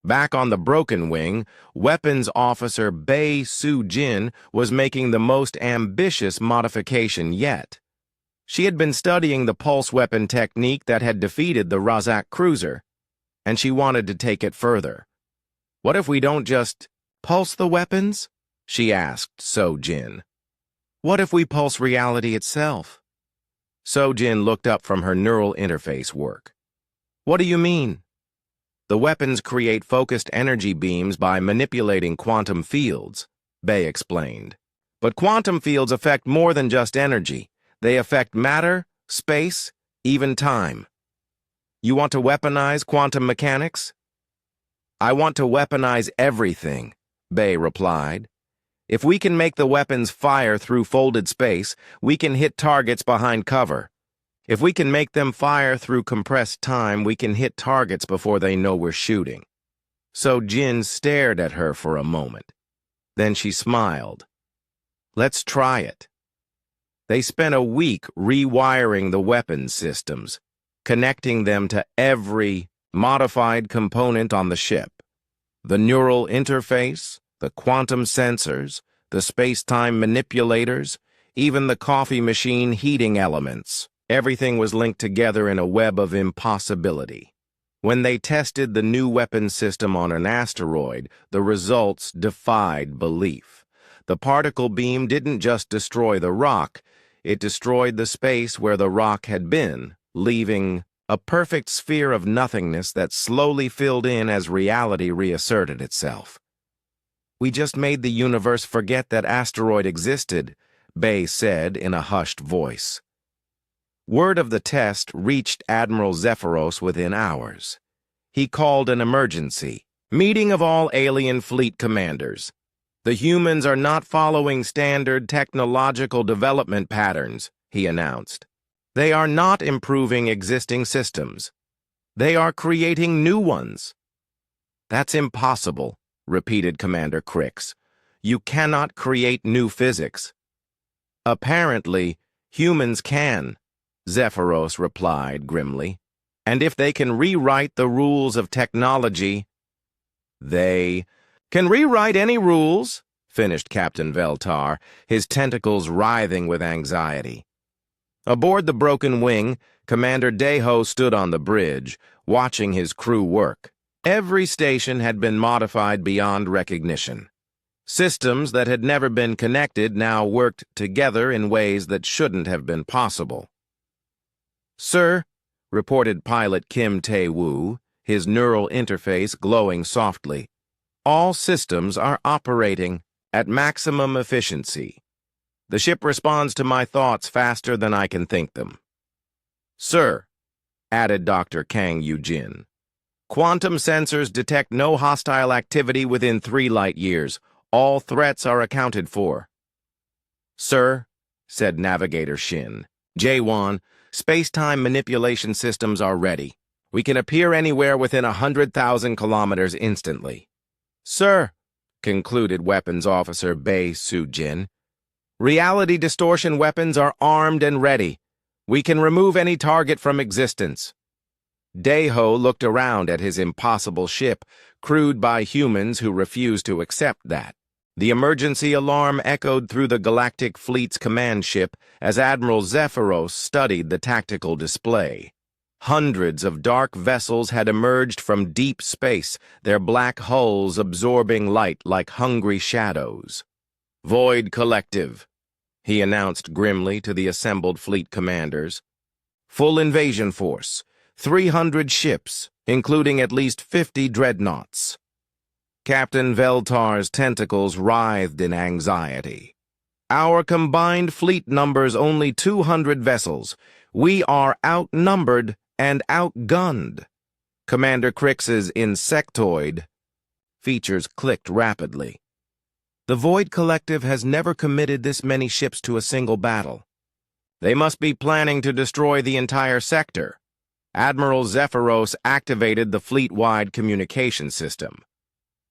Back on the broken wing, Weapons Officer Bae Soo-jin was making the most ambitious modification yet. She had been studying the pulse weapon technique that had defeated the Razak cruiser, and she wanted to take it further. "What if we don't just pulse the weapons?" she asked So-jin. "What if we pulse reality itself?" So-jin looked up from her neural interface work. "What do you mean?" "The weapons create focused energy beams by manipulating quantum fields," Bae explained. "But quantum fields affect more than just energy. They affect matter, space, even time." "You want to weaponize quantum mechanics?" "I want to weaponize everything," Bae replied. If we can make the weapons fire through folded space, we can hit targets behind cover. If we can make them fire through compressed time, we can hit targets before they know we're shooting." So Jin stared at her for a moment. Then she smiled. "Let's try it." They spent a week rewiring the weapons systems, connecting them to every modified component on the ship. The neural interface, the quantum sensors, the space-time manipulators, even the coffee machine heating elements. Everything was linked together in a web of impossibility. When they tested the new weapon system on an asteroid, the results defied belief. The particle beam didn't just destroy the rock, it destroyed the space where the rock had been, leaving a perfect sphere of nothingness that slowly filled in as reality reasserted itself. "We just made the universe forget that asteroid existed," Bay said in a hushed voice. Word of the test reached Admiral Zephyros within hours. He called an emergency meeting of all alien fleet commanders. "The humans are not following standard technological development patterns," he announced. "They are not improving existing systems. They are creating new ones." "That's impossible," repeated Commander Crix. "You cannot create new physics." "Apparently, humans can," Zephyros replied grimly. "And if they can rewrite the rules of technology—" "They can rewrite any rules," finished Captain Veltar, his tentacles writhing with anxiety. Aboard the broken wing, Commander Deho stood on the bridge, watching his crew work. Every station had been modified beyond recognition. Systems that had never been connected now worked together in ways that shouldn't have been possible. "Sir," reported pilot Kim Tae-woo, his neural interface glowing softly, "all systems are operating at maximum efficiency. The ship responds to my thoughts faster than I can think them." "Sir," added Dr. Kang Yujin, "quantum sensors detect no hostile activity within 3 light years. All threats are accounted for." "Sir," said Navigator Shin, "J1, space-time manipulation systems are ready. We can appear anywhere within 100,000 kilometers instantly." "Sir," concluded Weapons Officer Bae Soo-jin, "reality distortion weapons are armed and ready. We can remove any target from existence." Daeho looked around at his impossible ship, crewed by humans who refused to accept that. The emergency alarm echoed through the Galactic Fleet's command ship as Admiral Zephyros studied the tactical display. Hundreds of dark vessels had emerged from deep space, their black hulls absorbing light like hungry shadows. "Void Collective," he announced grimly to the assembled fleet commanders. "Full invasion force, 300 ships, including at least 50 dreadnoughts." Captain Veltar's tentacles writhed in anxiety. "Our combined fleet numbers only 200 vessels. We are outnumbered and outgunned." Commander Crix's insectoid features clicked rapidly. "The Void Collective has never committed this many ships to a single battle. They must be planning to destroy the entire sector." Admiral Zephyros activated the fleet-wide communication system.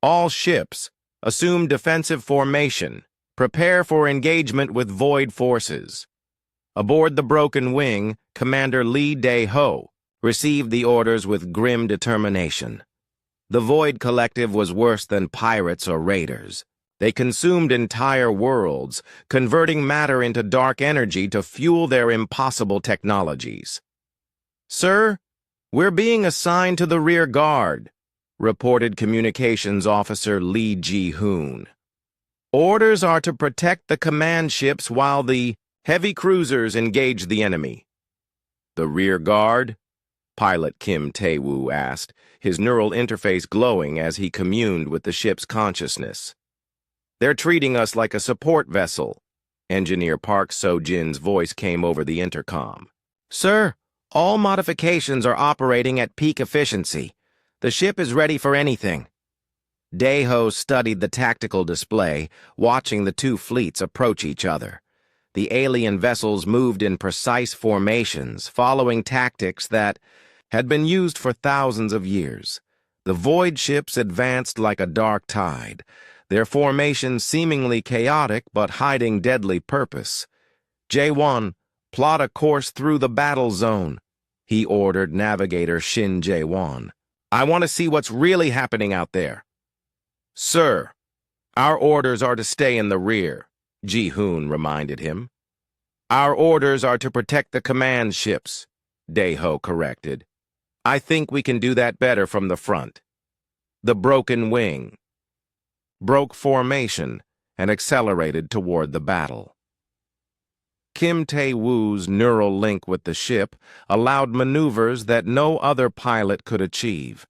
"All ships, assume defensive formation. Prepare for engagement with Void forces." Aboard the broken wing, Commander Lee Dae-ho received the orders with grim determination. The Void Collective was worse than pirates or raiders. They consumed entire worlds, converting matter into dark energy to fuel their impossible technologies. "Sir, we're being assigned to the rear guard," reported Communications Officer Lee Ji-hoon. "Orders are to protect the command ships while the heavy cruisers engage the enemy." "The rear guard?" Pilot Kim Tae-woo asked, his neural interface glowing as he communed with the ship's consciousness. "They're treating us like a support vessel." Engineer Park So-jin's voice came over the intercom. "Sir, all modifications are operating at peak efficiency. The ship is ready for anything." Daeho studied the tactical display, watching the two fleets approach each other. The alien vessels moved in precise formations, following tactics that had been used for thousands of years. The void ships advanced like a dark tide, their formation seemingly chaotic but hiding deadly purpose. J1, plot a course through the battle zone, he ordered Navigator Shin J1. I want to see what's really happening out there. Sir, our orders are to stay in the rear, Ji-hoon reminded him. Our orders are to protect the command ships, Daeho corrected. I think we can do that better from the front. The broken wing broke formation and accelerated toward the battle. Kim Tae-woo's neural link with the ship allowed maneuvers that no other pilot could achieve.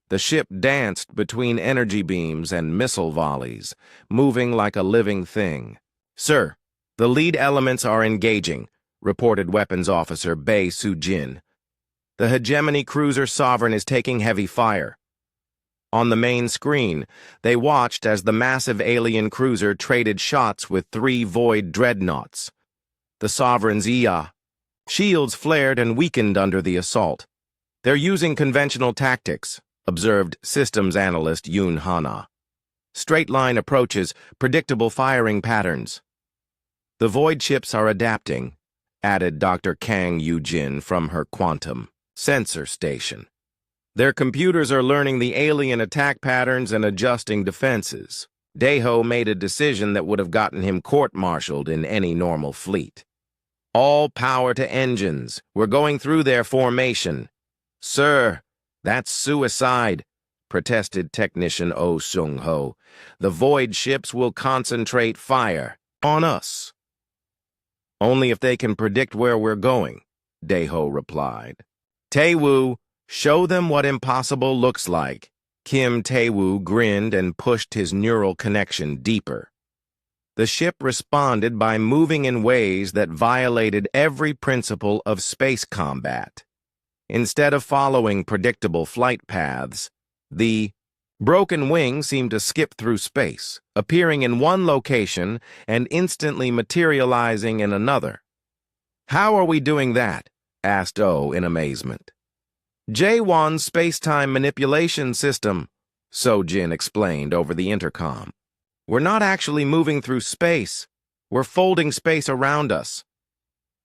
The ship danced between energy beams and missile volleys, moving like a living thing. Sir, the lead elements are engaging, reported Weapons Officer Bae Soo-jin. The hegemony cruiser Sovereign is taking heavy fire. On the main screen, they watched as the massive alien cruiser traded shots with 3 void dreadnoughts. The Sovereign's shields flared and weakened under the assault. They're using conventional tactics, observed systems analyst Yoon Hana. Straight-line approaches, predictable firing patterns. The void ships are adapting, added Dr. Kang Yoo-jin from her quantum sensor station. Their computers are learning the alien attack patterns and adjusting defenses. Daeho made a decision that would have gotten him court-martialed in any normal fleet. All power to engines. We're going through their formation. Sir, that's suicide, protested technician Oh Sung-ho. The void ships will concentrate fire on us. Only if they can predict where we're going, Daeho replied. Tae-woo, show them what impossible looks like. Kim Tae-woo grinned and pushed his neural connection deeper. The ship responded by moving in ways that violated every principle of space combat. Instead of following predictable flight paths, the broken wing seemed to skip through space, appearing in one location and instantly materializing in another. How are we doing that? Asked Oh in amazement. J1's space-time manipulation system, So-jin explained over the intercom. We're not actually moving through space. We're folding space around us.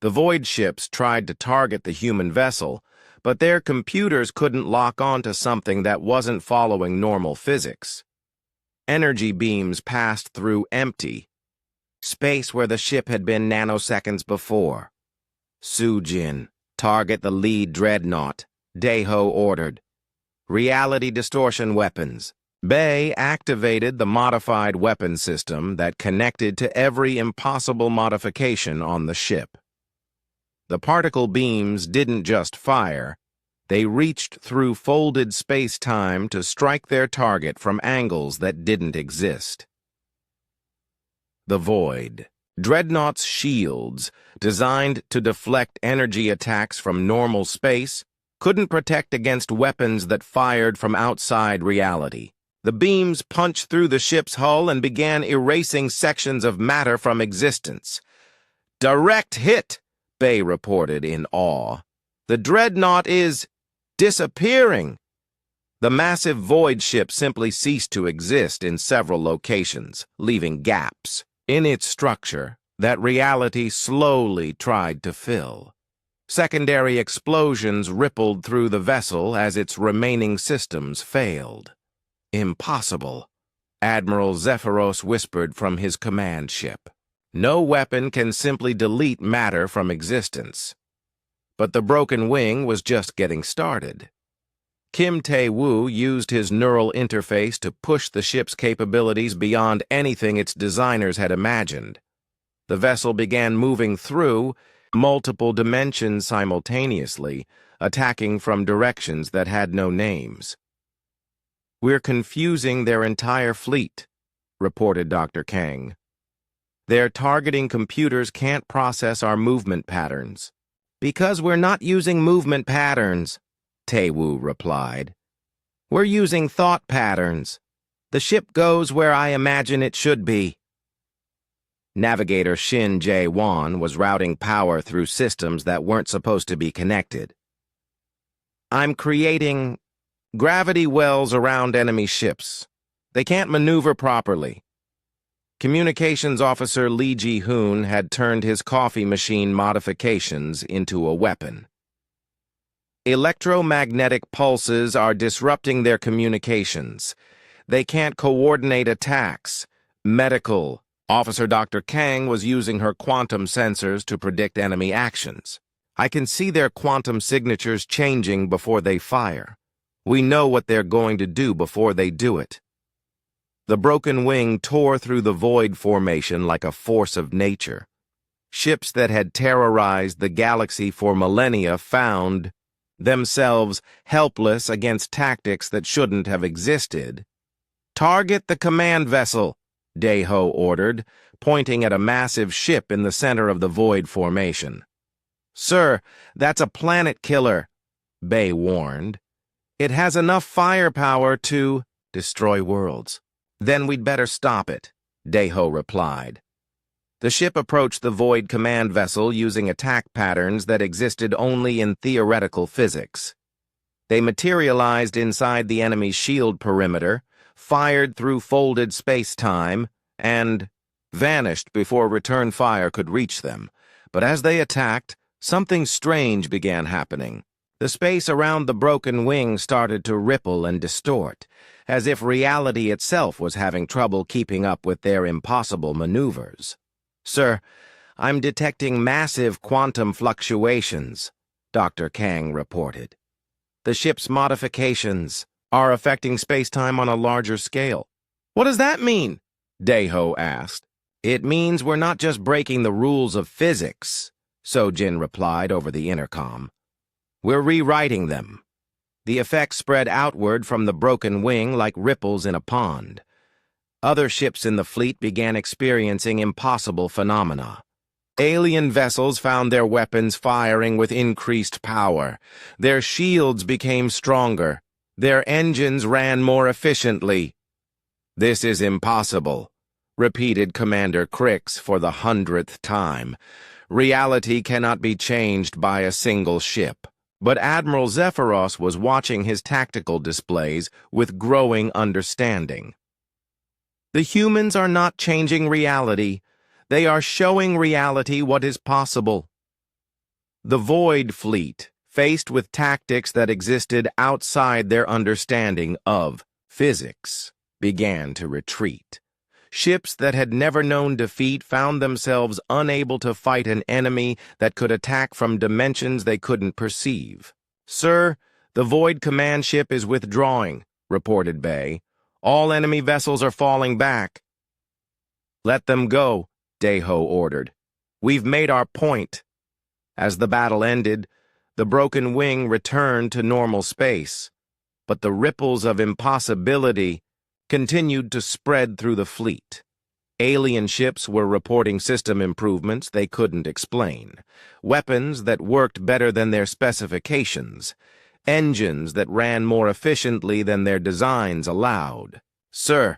The void ships tried to target the human vessel, but their computers couldn't lock onto something that wasn't following normal physics. Energy beams passed through empty space where the ship had been nanoseconds before. Soo-jin, target the lead dreadnought, Daeho ordered. Reality distortion weapons. Bae activated the modified weapon system that connected to every impossible modification on the ship. The particle beams didn't just fire, they reached through folded space-time to strike their target from angles that didn't exist. The Void. Dreadnought's shields, designed to deflect energy attacks from normal space, couldn't protect against weapons that fired from outside reality. The beams punched through the ship's hull and began erasing sections of matter from existence. Direct hit, Bae reported in awe. The dreadnought is disappearing. The massive void ship simply ceased to exist in several locations, leaving gaps in its structure that reality slowly tried to fill. Secondary explosions rippled through the vessel as its remaining systems failed. Impossible, Admiral Zephyros whispered from his command ship. No weapon can simply delete matter from existence. But the broken wing was just getting started. Kim Tae-woo used his neural interface to push the ship's capabilities beyond anything its designers had imagined. The vessel began moving through multiple dimensions simultaneously, attacking from directions that had no names. We're confusing their entire fleet, reported Dr. Kang. Their targeting computers can't process our movement patterns. Because we're not using movement patterns, Tae-woo replied. We're using thought patterns. The ship goes where I imagine it should be. Navigator Shin Jae-won was routing power through systems that weren't supposed to be connected. I'm creating gravity wells around enemy ships. They can't maneuver properly. Communications Officer Lee Ji-hoon had turned his coffee machine modifications into a weapon. Electromagnetic pulses are disrupting their communications. They can't coordinate attacks. Medical Officer Dr. Kang was using her quantum sensors to predict enemy actions. I can see their quantum signatures changing before they fire. We know what they're going to do before they do it. The broken wing tore through the void formation like a force of nature. Ships that had terrorized the galaxy for millennia found themselves helpless against tactics that shouldn't have existed. Target the command vessel, Daeho ordered, pointing at a massive ship in the center of the void formation. Sir, that's a planet killer, Bay warned. It has enough firepower to destroy worlds. Then we'd better stop it, Daeho replied. The ship approached the void command vessel using attack patterns that existed only in theoretical physics. They materialized inside the enemy's shield perimeter, fired through folded space-time, and vanished before return fire could reach them. But as they attacked, something strange began happening. The space around the broken wing started to ripple and distort, as if reality itself was having trouble keeping up with their impossible maneuvers. Sir, I'm detecting massive quantum fluctuations, Dr. Kang reported. The ship's modifications are affecting space-time on a larger scale. What does that mean? Daeho asked. It means we're not just breaking the rules of physics, Sojin replied over the intercom. We're rewriting them. The effects spread outward from the broken wing like ripples in a pond. Other ships in the fleet began experiencing impossible phenomena. Alien vessels found their weapons firing with increased power. Their shields became stronger. Their engines ran more efficiently. This is impossible, repeated Commander Crix for the 100th time. Reality cannot be changed by a single ship. But Admiral Zephyros was watching his tactical displays with growing understanding. The humans are not changing reality. They are showing reality what is possible. The Void Fleet, faced with tactics that existed outside their understanding of physics, began to retreat. Ships that had never known defeat found themselves unable to fight an enemy that could attack from dimensions they couldn't perceive. Sir, the Void Command ship is withdrawing, reported Bay. All enemy vessels are falling back. Let them go, Daeho ordered. We've made our point. As the battle ended, the broken wing returned to normal space, but the ripples of impossibility continued to spread through the fleet. Alien ships were reporting system improvements they couldn't explain, weapons that worked better than their specifications, engines that ran more efficiently than their designs allowed. Sir,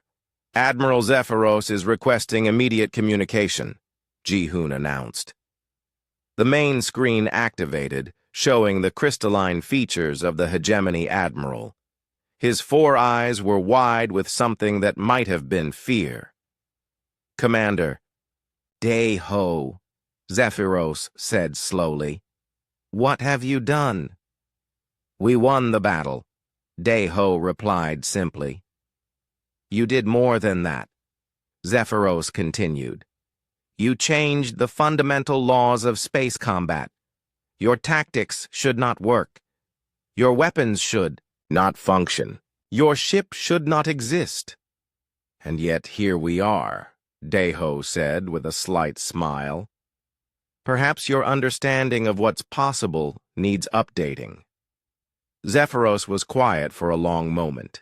Admiral Zephyros is requesting immediate communication, Ji-hoon announced. The main screen activated, showing the crystalline features of the hegemony admiral. His 4 eyes were wide with something that might have been fear. Commander, Daeho, Zephyros said slowly. What have you done? We won the battle, Daeho replied simply. You did more than that, Zephyros continued. You changed the fundamental laws of space combat. Your tactics should not work. Your weapons should not function. Your ship should not exist. And yet here we are, Daeho said with a slight smile. Perhaps your understanding of what's possible needs updating. Zephyros was quiet for a long moment.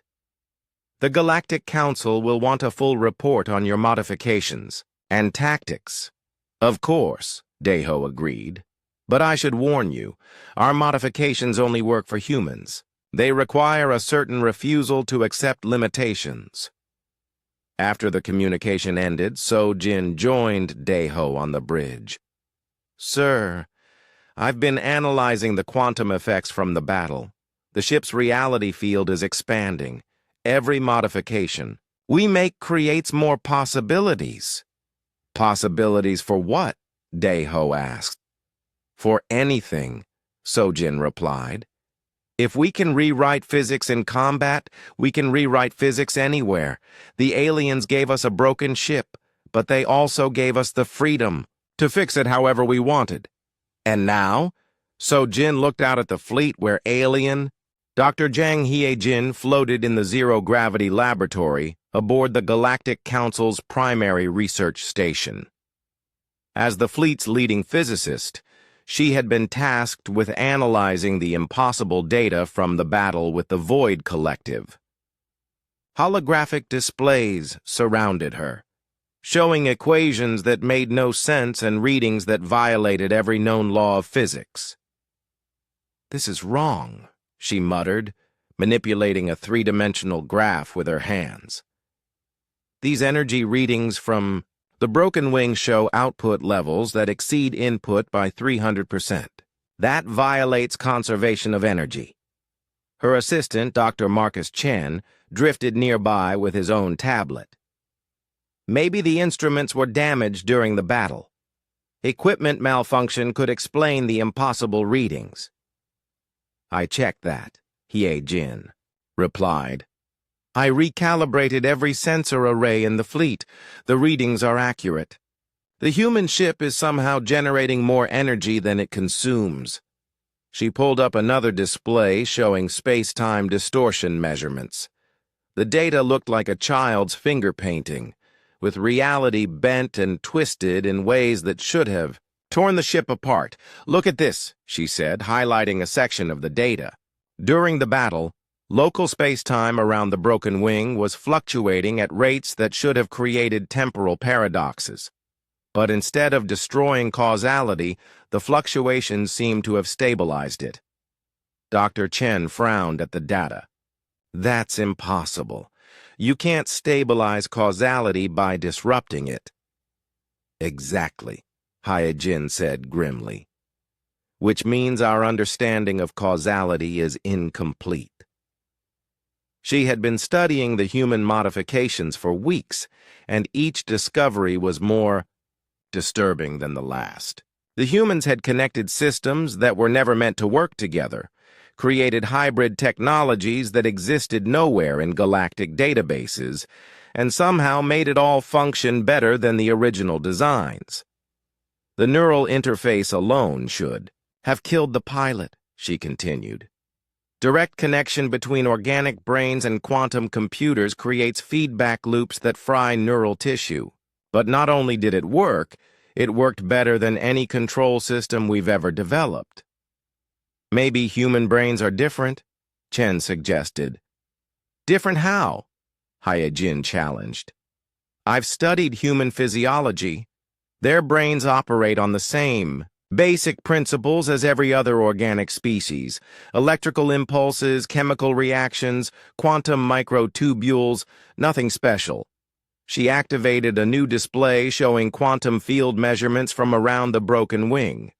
The Galactic Council will want a full report on your modifications and tactics. Of course, Daeho agreed. But I should warn you, our modifications only work for humans. They require a certain refusal to accept limitations. After the communication ended, So-Jin joined Daeho on the bridge. "Sir, I've been analyzing the quantum effects from the battle. The ship's reality field is expanding. Every modification we make creates more possibilities." "Possibilities for what?" Daeho asked. "For anything," So-Jin replied. "If we can rewrite physics in combat, we can rewrite physics anywhere. The aliens gave us a broken ship, but they also gave us the freedom to fix it however we wanted. And now?" So-Jin looked out at the fleet where alien Dr. Jang Hye-jin floated in the zero-gravity laboratory aboard the Galactic Council's primary research station. As the fleet's leading physicist, she had been tasked with analyzing the impossible data from the battle with the Void Collective. Holographic displays surrounded her, showing equations that made no sense and readings that violated every known law of physics. "This is wrong," she muttered, manipulating a three-dimensional graph with her hands. "These energy readings from the broken wing show output levels that exceed input by 300%. That violates conservation of energy." Her assistant, Dr. Marcus Chen, drifted nearby with his own tablet. "Maybe the instruments were damaged during the battle. Equipment malfunction could explain the impossible readings." "I checked that," Hye-jin replied. "I recalibrated every sensor array in the fleet. The readings are accurate. The human ship is somehow generating more energy than it consumes." She pulled up another display showing space-time distortion measurements. The data looked like a child's finger painting, with reality bent and twisted in ways that should have torn the ship apart. "Look at this," she said, highlighting a section of the data. During the battle, local space-time around the broken wing was fluctuating at rates that should have created temporal paradoxes. But instead of destroying causality, the fluctuations seemed to have stabilized it. Dr. Chen frowned at the data. "That's impossible. You can't stabilize causality by disrupting it." "Exactly," Hye-jin said grimly. "Which means our understanding of causality is incomplete." She had been studying the human modifications for weeks, and each discovery was more disturbing than the last. The humans had connected systems that were never meant to work together, created hybrid technologies that existed nowhere in galactic databases, and somehow made it all function better than the original designs. "The neural interface alone should have killed the pilot," she continued. "Direct connection between organic brains and quantum computers creates feedback loops that fry neural tissue. But not only did it worked better than any control system we've ever developed." "Maybe human brains are different," Chen suggested. "Different how?" Hye-jin challenged. "I've studied human physiology. Their brains operate on the same basic principles as every other organic species: electrical impulses, chemical reactions, quantum microtubules, nothing special." She activated a new display showing quantum field measurements from around the broken wing.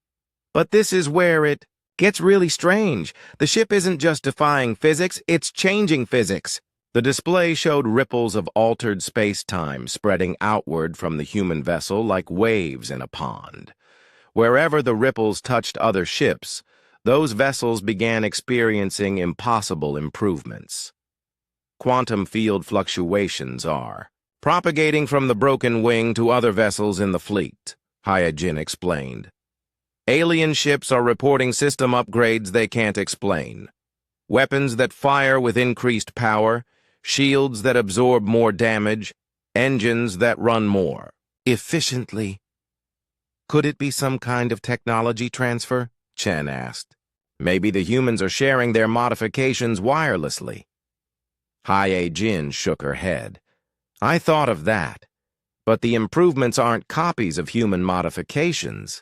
"But this is where it gets really strange. The ship isn't just defying physics, it's changing physics." The display showed ripples of altered space-time spreading outward from the human vessel like waves in a pond. Wherever the ripples touched other ships, those vessels began experiencing impossible improvements. "Quantum field fluctuations are propagating from the broken wing to other vessels in the fleet," Hye-jin explained. "Alien ships are reporting system upgrades they can't explain. Weapons that fire with increased power, shields that absorb more damage, engines that run more efficiently." "Could it be some kind of technology transfer?" Chen asked. "Maybe the humans are sharing their modifications wirelessly." Hye-jin shook her head. "I thought of that, but the improvements aren't copies of human modifications.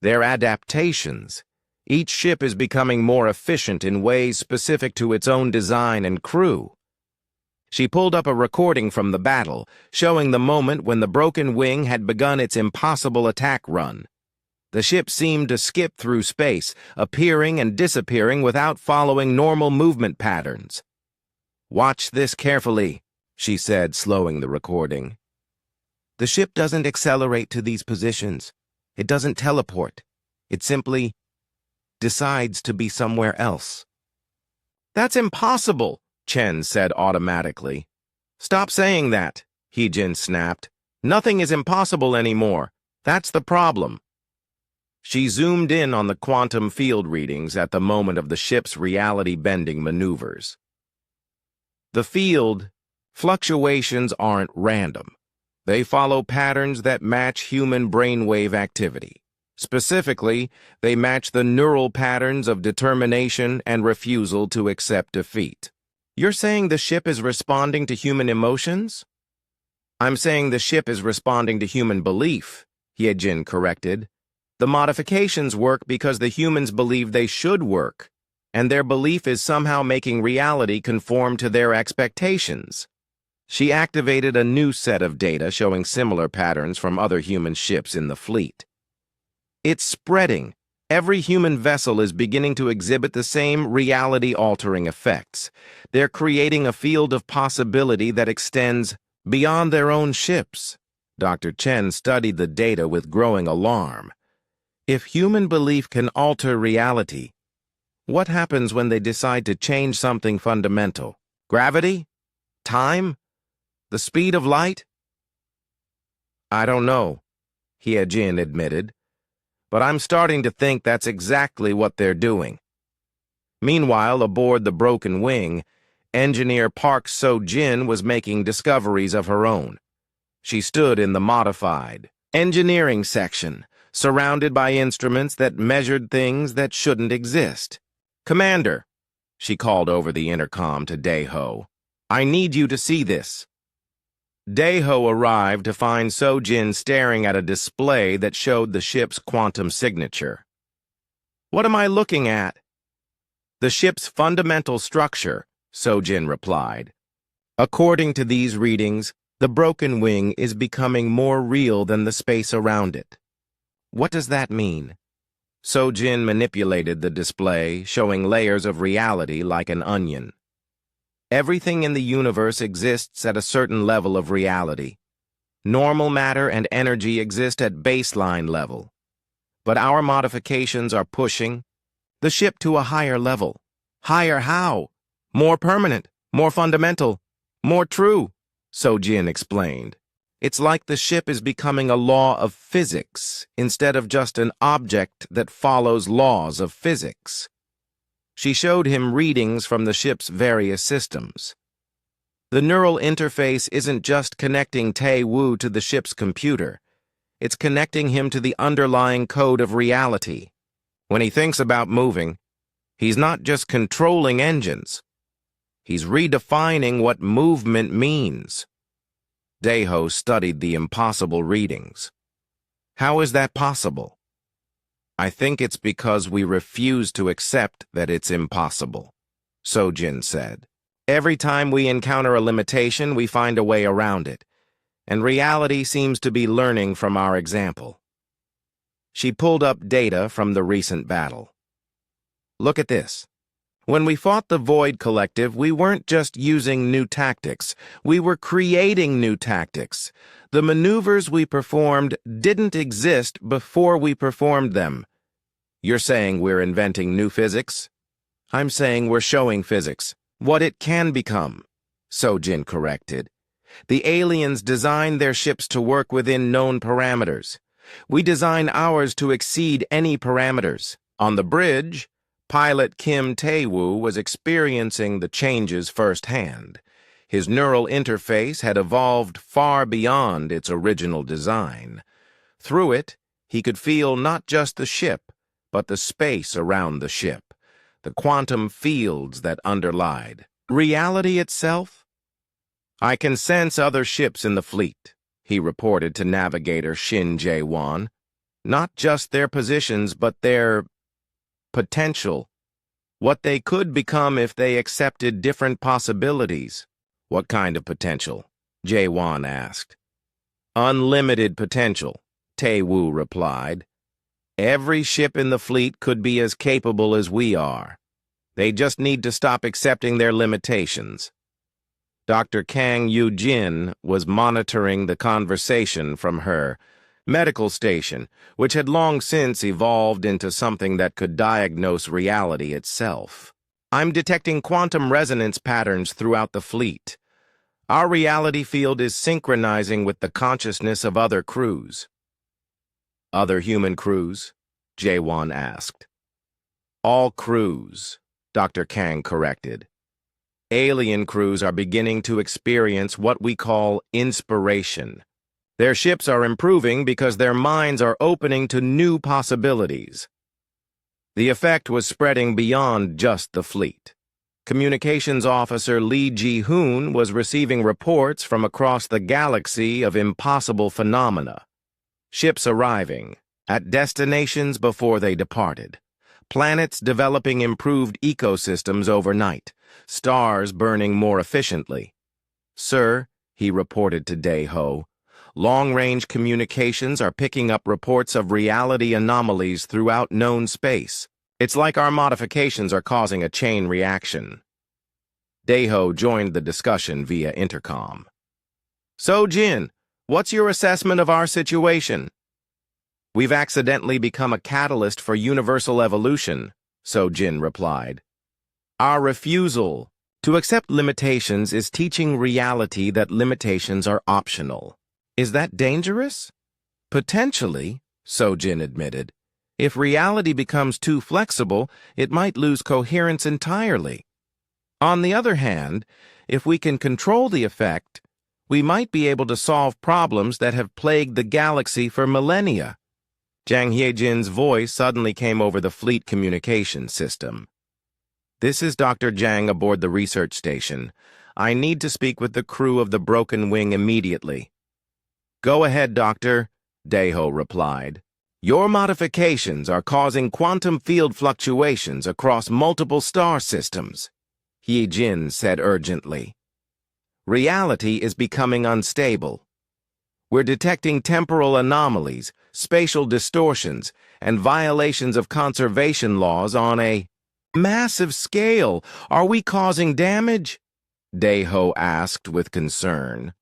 They're adaptations. Each ship is becoming more efficient in ways specific to its own design and crew." She pulled up a recording from the battle, showing the moment when the broken wing had begun its impossible attack run. The ship seemed to skip through space, appearing and disappearing without following normal movement patterns. "Watch this carefully," she said, slowing the recording. "The ship doesn't accelerate to these positions. It doesn't teleport. It simply decides to be somewhere else." "That's impossible," Chen said automatically. "Stop saying that," Heejin snapped. "Nothing is impossible anymore. That's the problem." She zoomed in on the quantum field readings at the moment of the ship's reality-bending maneuvers. The field fluctuations aren't random. They follow patterns that match human brainwave activity. Specifically, they match the neural patterns of determination and refusal to accept defeat. "You're saying the ship is responding to human emotions?" "I'm saying the ship is responding to human belief," Hyejin corrected. "The modifications work because the humans believe they should work, and their belief is somehow making reality conform to their expectations." She activated a new set of data showing similar patterns from other human ships in the fleet. "It's spreading. Every human vessel is beginning to exhibit the same reality-altering effects. They're creating a field of possibility that extends beyond their own ships." Dr. Chen studied the data with growing alarm. If human belief can alter reality, what happens when they decide to change something fundamental? Gravity? Time? The speed of light? "I don't know," Hyejin admitted. "But I'm starting to think that's exactly what they're doing." Meanwhile, aboard the broken wing, engineer Park So-jin was making discoveries of her own. She stood in the modified engineering section, surrounded by instruments that measured things that shouldn't exist. "Commander," she called over the intercom to Daeho, "I need you to see this." Daeho arrived to find So-jin staring at a display that showed the ship's quantum signature. "What am I looking at?" "The ship's fundamental structure," So-jin replied. "According to these readings, the broken wing is becoming more real than the space around it." "What does that mean?" So-jin manipulated the display, showing layers of reality like an onion. "Everything in the universe exists at a certain level of reality. Normal matter and energy exist at baseline level. But our modifications are pushing the ship to a higher level. Higher how? More permanent, more fundamental, more true," So-jin explained. "It's like the ship is becoming a law of physics instead of just an object that follows laws of physics." She showed him readings from the ship's various systems. The neural interface isn't just connecting Tae-woo to the ship's computer. It's connecting him to the underlying code of reality. When he thinks about moving, he's not just controlling engines. He's redefining what movement means. Daeho studied the impossible readings. "How is that possible?" "I think it's because we refuse to accept that it's impossible," So-jin said. "Every time we encounter a limitation, we find a way around it, and reality seems to be learning from our example." She pulled up data from the recent battle. "Look at this. When we fought the Void Collective, we weren't just using new tactics. We were creating new tactics. The maneuvers we performed didn't exist before we performed them." "You're saying we're inventing new physics?" "I'm saying we're showing physics, what it can become," So-jin corrected. "The aliens designed their ships to work within known parameters. We design ours to exceed any parameters. On the bridge, pilot Kim Tae-woo was experiencing the changes firsthand. His neural interface had evolved far beyond its original design. Through it, he could feel not just the ship, but the space around the ship, the quantum fields that underlied reality itself." "I can sense other ships in the fleet," he reported to navigator Shin Jae-won. "Not just their positions, but their potential. What they could become if they accepted different possibilities." What kind of potential? Jae-won asked. Unlimited potential, Tae-woo replied. Every ship in the fleet could be as capable as we are. They just need to stop accepting their limitations. Dr. Kang Yoo-jin was monitoring the conversation from her medical station, which had long since evolved into something that could diagnose reality itself. I'm detecting quantum resonance patterns throughout the fleet. Our reality field is synchronizing with the consciousness of other crews. Other human crews? Jae-won asked. All crews, Dr. Kang corrected. Alien crews are beginning to experience what we call inspiration. Their ships are improving because their minds are opening to new possibilities. The effect was spreading beyond just the fleet. Communications officer Lee Ji-hoon was receiving reports from across the galaxy of impossible phenomena. Ships arriving at destinations before they departed. Planets developing improved ecosystems overnight. Stars burning more efficiently. Sir, he reported to Dae-ho, long-range communications are picking up reports of reality anomalies throughout known space. It's like our modifications are causing a chain reaction. Dae-ho joined the discussion via intercom. So, Jin, what's your assessment of our situation? We've accidentally become a catalyst for universal evolution, So Jin replied. Our refusal to accept limitations is teaching reality that limitations are optional. Is that dangerous? Potentially, Sojin admitted. If reality becomes too flexible, it might lose coherence entirely. On the other hand, if we can control the effect, we might be able to solve problems that have plagued the galaxy for millennia. Jang Hyejin's voice suddenly came over the fleet communication system. This is Dr. Jang aboard the research station. I need to speak with the crew of the Broken Wing immediately. Go ahead, Doctor, Dae-ho replied. Your modifications are causing quantum field fluctuations across multiple star systems, Hyejin said urgently. Reality is becoming unstable. We're detecting temporal anomalies, spatial distortions, and violations of conservation laws on a massive scale. Are we causing damage? Dae-ho asked with concern.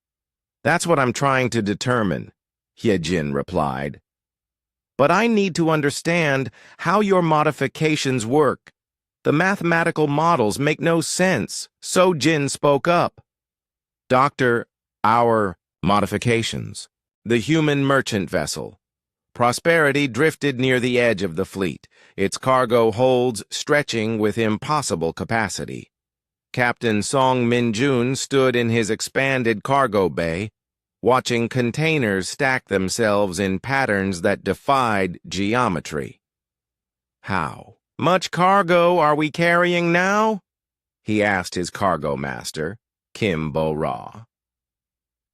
That's what I'm trying to determine, Hyejin replied. But I need to understand how your modifications work. The mathematical models make no sense, Sojin spoke up. Doctor, our modifications. The human merchant vessel. Prosperity drifted near the edge of the fleet, its cargo holds stretching with impossible capacity. Captain Song Min-jun stood in his expanded cargo bay, watching containers stack themselves in patterns that defied geometry. How much cargo are we carrying now? He asked his cargo master, Kim Bo-ra.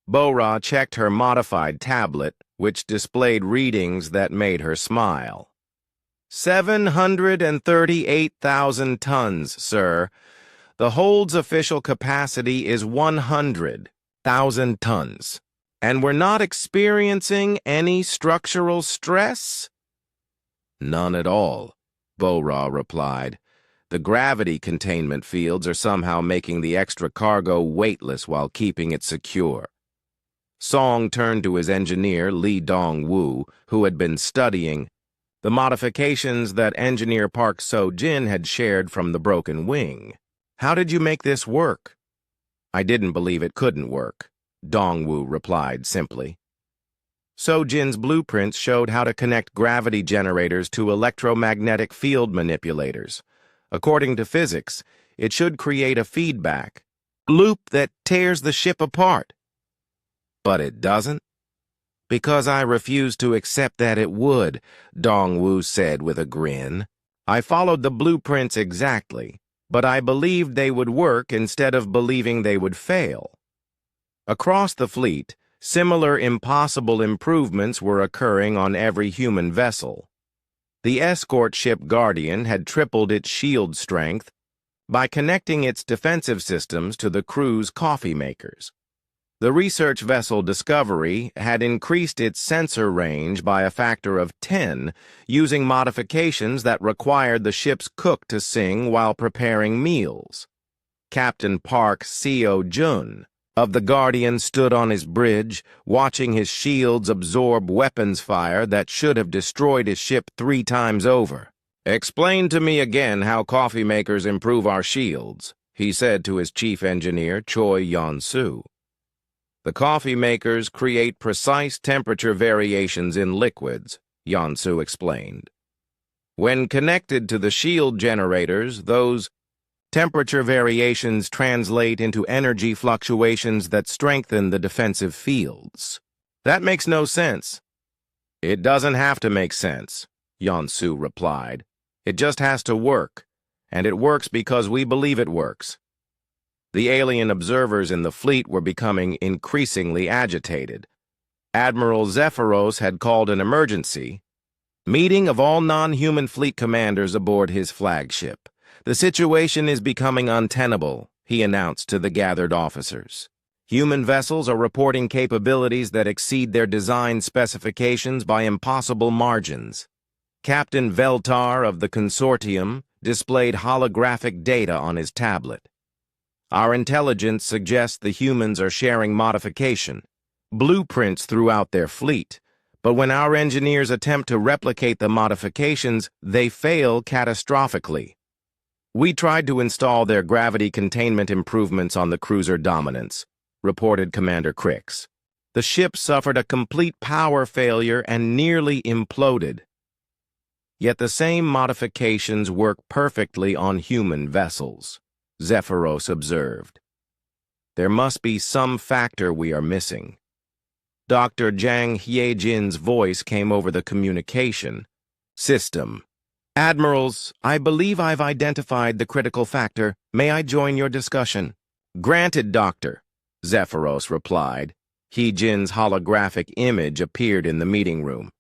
Bo-ra checked her modified tablet, which displayed readings that made her smile. 738,000 tons, sir. The hold's official capacity is 100,000 tons. And we're not experiencing any structural stress? None at all, Bo-ra replied. The gravity containment fields are somehow making the extra cargo weightless while keeping it secure. Song turned to his engineer, Lee Dong-woo, who had been studying the modifications that engineer Park So-jin had shared from the Broken Wing. How did you make this work? I didn't believe it couldn't work, Dong-woo replied simply. So-jin's blueprints showed how to connect gravity generators to electromagnetic field manipulators. According to physics, it should create a feedback loop that tears the ship apart. But it doesn't? Because I refuse to accept that it would, Dong-woo said with a grin. I followed the blueprints exactly, but I believed they would work instead of believing they would fail. Across the fleet, similar impossible improvements were occurring on every human vessel. The escort ship Guardian had tripled its shield strength, by connecting its defensive systems to the crew's coffee makers. The research vessel Discovery had increased its sensor range by a factor of 10 using modifications that required the ship's cook to sing while preparing meals. Captain Park Seo-jun of the Guardian stood on his bridge, watching his shields absorb weapons fire that should have destroyed his ship 3 times over. "Explain to me again how coffee makers improve our shields," he said to his chief engineer, Choi Yeon-soo. "The coffee makers create precise temperature variations in liquids," Yeon-soo explained. "When connected to the shield generators, those temperature variations translate into energy fluctuations that strengthen the defensive fields." "That makes no sense." "It doesn't have to make sense," Yeon-soo replied. "It just has to work, and it works because we believe it works." The alien observers in the fleet were becoming increasingly agitated. Admiral Zephyros had called an emergency meeting of all non-human fleet commanders aboard his flagship. "The situation is becoming untenable," he announced to the gathered officers. "Human vessels are reporting capabilities that exceed their design specifications by impossible margins." Captain Veltar of the consortium displayed holographic data on his tablet. "Our intelligence suggests the humans are sharing modification, blueprints throughout their fleet, but when our engineers attempt to replicate the modifications, they fail catastrophically. We tried to install their gravity containment improvements on the cruiser Dominance," reported Commander Crix. "The ship suffered a complete power failure and nearly imploded. Yet the same modifications work perfectly on human vessels," Zephyros observed. "There must be some factor we are missing." Dr. Jang Hyejin's voice came over the communication system. "Admirals, I believe I've identified the critical factor. May I join your discussion?" "Granted, Doctor," Zephyros replied. Hyejin's holographic image appeared in the meeting room.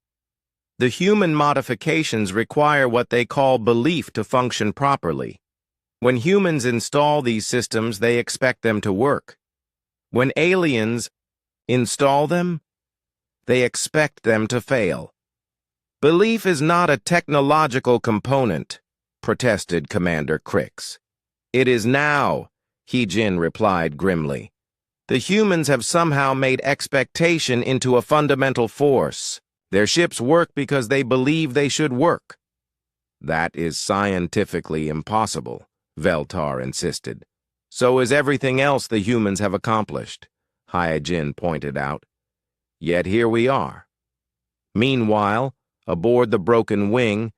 "The human modifications require what they call belief to function properly. When humans install these systems, they expect them to work. When aliens install them, they expect them to fail. Belief is not a technological component," protested Commander Crix. "It is now," Hyejin replied grimly. "The humans have somehow made expectation into a fundamental force. Their ships work because they believe they should work." "That is scientifically impossible," Veltar insisted. "So is everything else the humans have accomplished," Hyejin pointed out. "Yet here we are." Meanwhile, aboard the Broken Wing,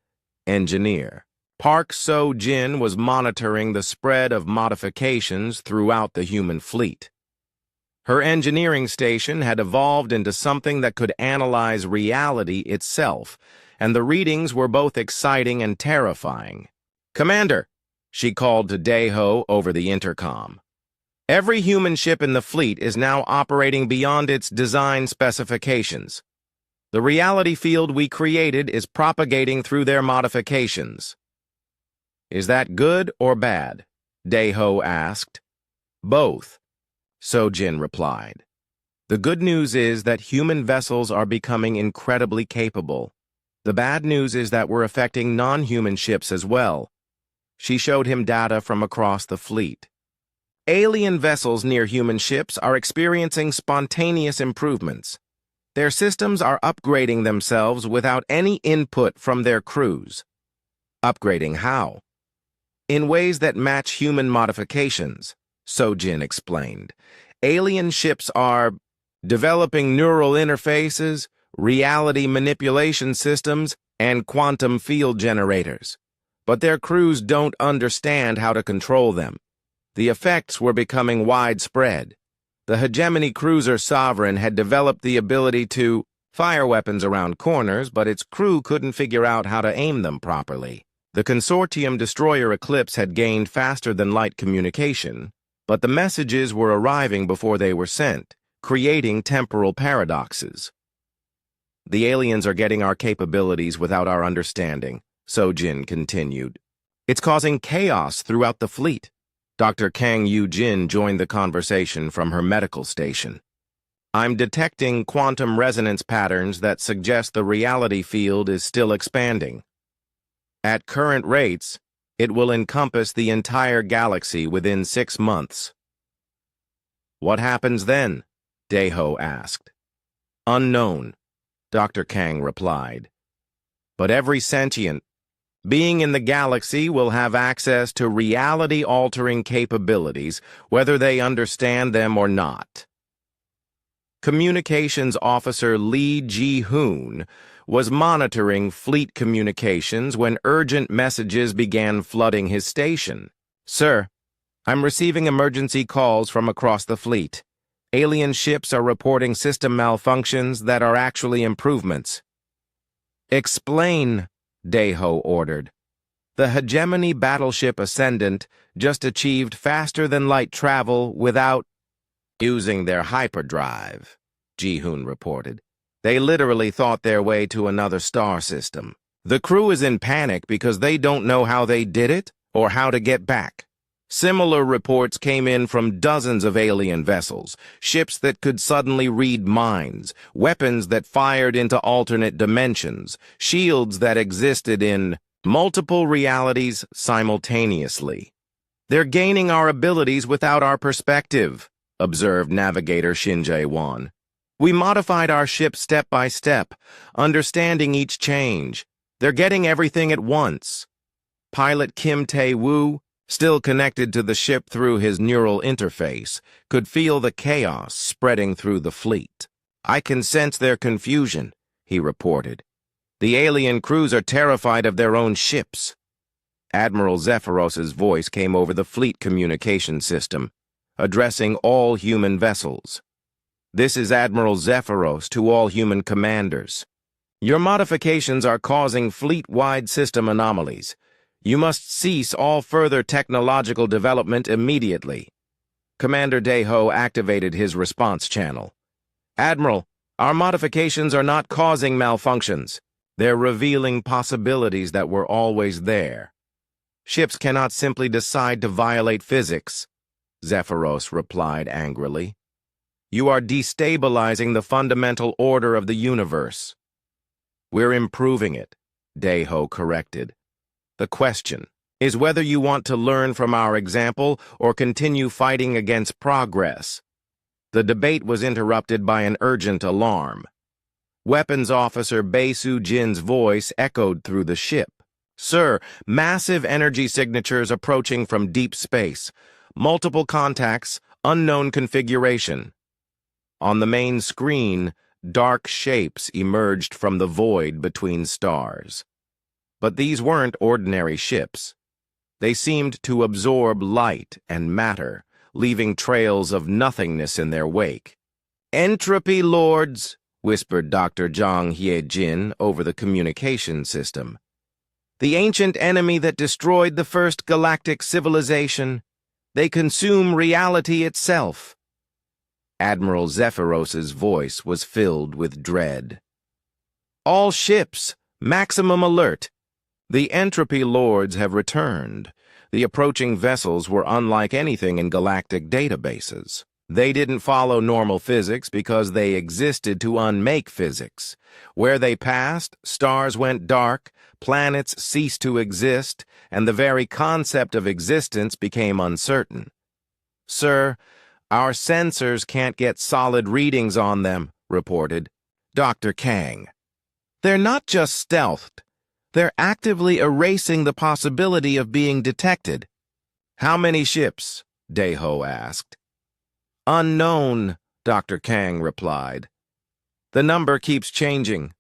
engineer Park So-jin was monitoring the spread of modifications throughout the human fleet. Her engineering station had evolved into something that could analyze reality itself, and the readings were both exciting and terrifying. "Commander," she called to Daeho over the intercom. "Every human ship in the fleet is now operating beyond its design specifications. The reality field we created is propagating through their modifications." "Is that good or bad?" Daeho asked. "Both," So-jin replied. "The good news is that human vessels are becoming incredibly capable. The bad news is that we're affecting non-human ships as well." She showed him data from across the fleet. "Alien vessels near human ships are experiencing spontaneous improvements. Their systems are upgrading themselves without any input from their crews." "Upgrading how?" "In ways that match human modifications," So-jin explained. "Alien ships are developing neural interfaces, reality manipulation systems, and quantum field generators. But their crews don't understand how to control them. The effects were becoming widespread. The hegemony cruiser Sovereign had developed the ability to fire weapons around corners, but its crew couldn't figure out how to aim them properly. The consortium destroyer Eclipse had gained faster-than-light communication, but the messages were arriving before they were sent, creating temporal paradoxes. The aliens are getting our capabilities without our understanding, So-jin continued. It's causing chaos throughout the fleet. Dr. Kang Yu-jin joined the conversation from her medical station. I'm detecting quantum resonance patterns that suggest the reality field is still expanding. At current rates, it will encompass the entire galaxy within 6 months. What happens then? Daeho asked. Unknown, Dr. Kang replied. But every sentient being in the galaxy will have access to reality-altering capabilities, whether they understand them or not. Communications Officer Lee Ji-hoon was monitoring fleet communications when urgent messages began flooding his station. Sir, I'm receiving emergency calls from across the fleet. Alien ships are reporting system malfunctions that are actually improvements. Explain, Daeho ordered. The hegemony battleship Ascendant just achieved faster-than-light travel without using their hyperdrive, Ji-hoon reported. They literally thought their way to another star system. The crew is in panic because they don't know how they did it or how to get back. Similar reports came in from dozens of alien vessels, ships that could suddenly read minds, weapons that fired into alternate dimensions, shields that existed in multiple realities simultaneously. They're gaining our abilities without our perspective, observed Navigator Shin Jae-won. We modified our ship step by step, understanding each change. They're getting everything at once. Pilot Kim Tae-woo, still connected to the ship through his neural interface, could feel the chaos spreading through the fleet. I can sense their confusion, he reported. The alien crews are terrified of their own ships. Admiral Zephyros's voice came over the fleet communication system, addressing all human vessels. This is Admiral Zephyros to all human commanders. Your modifications are causing fleet-wide system anomalies. You must cease all further technological development immediately. Commander Daeho activated his response channel. Admiral, our modifications are not causing malfunctions. They're revealing possibilities that were always there. Ships cannot simply decide to violate physics, Zephyros replied angrily. You are destabilizing the fundamental order of the universe. We're improving it, Daeho corrected. The question is whether you want to learn from our example or continue fighting against progress. The debate was interrupted by an urgent alarm. Weapons Officer Bae Soo-jin's voice echoed through the ship. Sir, massive energy signatures approaching from deep space. Multiple contacts, unknown configuration. On the main screen, dark shapes emerged from the void between stars. But these weren't ordinary ships. They seemed to absorb light and matter, leaving trails of nothingness in their wake. Entropy lords, whispered Dr. Jang Hye-jin over the communication system. The ancient enemy that destroyed the first galactic civilization. They consume reality itself. Admiral Zephyros's voice was filled with dread. All ships, maximum alert. The entropy lords have returned. The approaching vessels were unlike anything in galactic databases. They didn't follow normal physics because they existed to unmake physics. Where they passed, stars went dark, planets ceased to exist, and the very concept of existence became uncertain. Sir, our sensors can't get solid readings on them, reported Dr. Kang. They're not just stealthed. They're actively erasing the possibility of being detected. How many ships? Daeho asked. Unknown, Dr. Kang replied. The number keeps changing.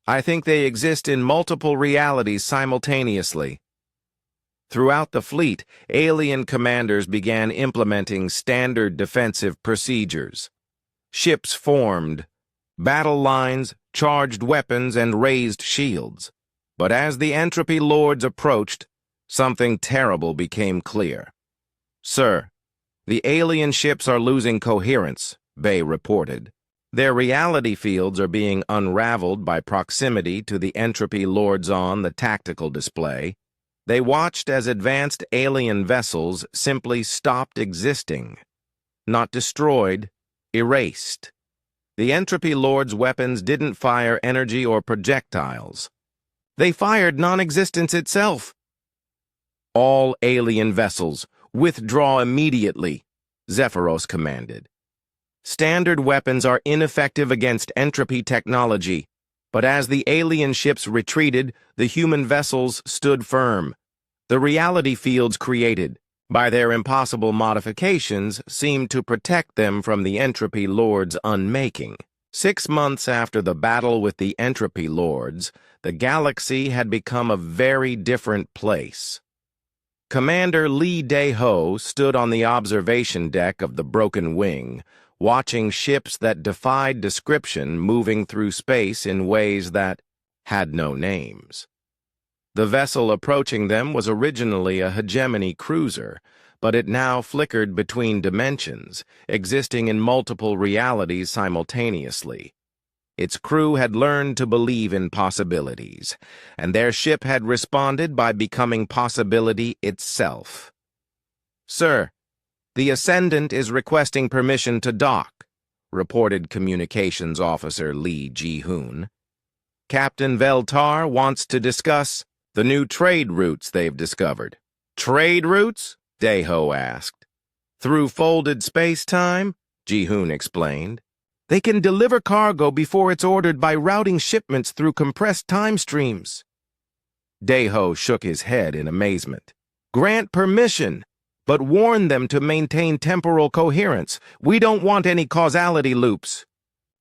I think they exist in multiple realities simultaneously. Throughout the fleet, alien commanders began implementing standard defensive procedures. Ships formed, battle lines, charged weapons, and raised shields. But as the entropy lords approached, something terrible became clear. Sir, the alien ships are losing coherence, Bae reported. Their reality fields are being unraveled by proximity to the entropy lords on the tactical display. They watched as advanced alien vessels simply stopped existing. Not destroyed, erased. The Entropy Lord's weapons didn't fire energy or projectiles. They fired non-existence itself. All alien vessels, withdraw immediately, Zephyros commanded. Standard weapons are ineffective against entropy technology, but as the alien ships retreated, the human vessels stood firm. The reality fields created by their impossible modifications seemed to protect them from the Entropy Lord's unmaking. 6 months after the battle with the Entropy Lords, the galaxy had become a very different place. Commander Lee Dae-ho stood on the observation deck of the Broken Wing, watching ships that defied description moving through space in ways that had no names. The vessel approaching them was originally a hegemony cruiser, but it now flickered between dimensions, existing in multiple realities simultaneously. Its crew had learned to believe in possibilities, and their ship had responded by becoming possibility itself. "Sir, the Ascendant is requesting permission to dock," reported Communications Officer Lee Ji-hoon. "Captain Veltar wants to discuss the new trade routes they've discovered." "Trade routes?" Dae-ho asked. "Through folded space-time?" Ji-hoon explained. "They can deliver cargo before it's ordered by routing shipments through compressed time streams." Dae-ho shook his head in amazement. "Grant permission, but warn them to maintain temporal coherence. We don't want any causality loops."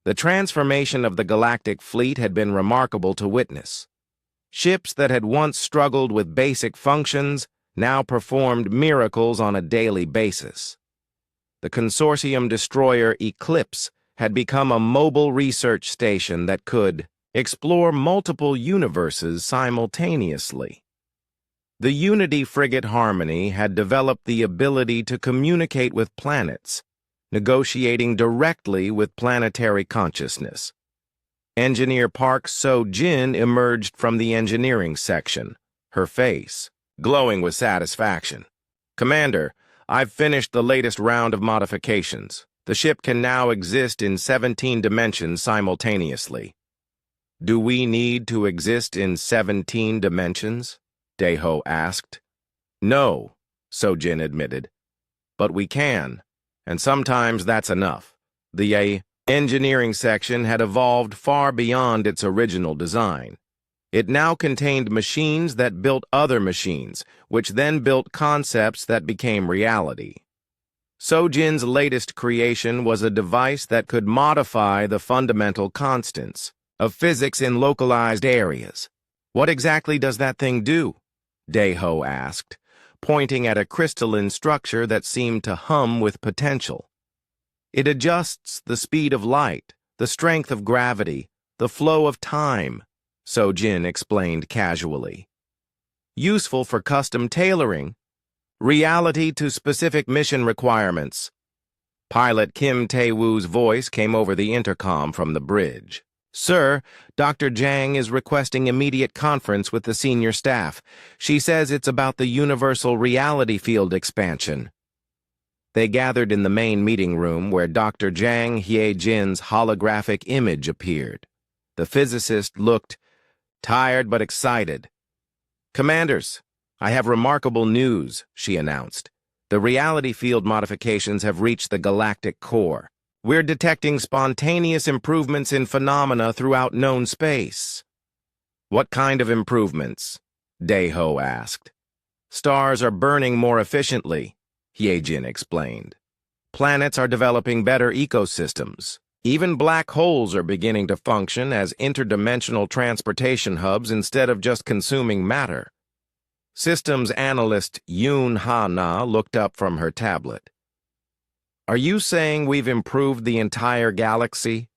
The transformation of the galactic fleet had been remarkable to witness. Ships that had once struggled with basic functions now performed miracles on a daily basis. The consortium destroyer Eclipse had become a mobile research station that could explore multiple universes simultaneously. The Unity frigate Harmony had developed the ability to communicate with planets, negotiating directly with planetary consciousness. Engineer Park So-jin emerged from the engineering section, her face glowing with satisfaction. "Commander, I've finished the latest round of modifications. The ship can now exist in 17 dimensions simultaneously." "Do we need to exist in 17 dimensions?" Dae-ho asked. "No," So-jin admitted. "But we can, and sometimes that's enough." The engineering section had evolved far beyond its original design. It now contained machines that built other machines, which then built concepts that became reality. So-jin's latest creation was a device that could modify the fundamental constants of physics in localized areas. "What exactly does that thing do?" Dae-ho asked, pointing at a crystalline structure that seemed to hum with potential. "It adjusts the speed of light, the strength of gravity, the flow of time," So-jin explained casually. "Useful for custom tailoring, reality to specific mission requirements." Pilot Kim Tae-woo's voice came over the intercom from the bridge. "Sir, Dr. Jang is requesting immediate conference with the senior staff. She says it's about the universal reality field expansion." They gathered in the main meeting room where Dr. Jang Hye-jin's holographic image appeared. The physicist looked tired but excited. "Commanders, I have remarkable news," she announced. "The reality field modifications have reached the galactic core. We're detecting spontaneous improvements in phenomena throughout known space." "What kind of improvements?" Dae-ho asked. "Stars are burning more efficiently," Hye-jin explained. "Planets are developing better ecosystems. Even black holes are beginning to function as interdimensional transportation hubs instead of just consuming matter." Systems analyst Yoon Ha-na looked up from her tablet. "Are you saying we've improved the entire galaxy?"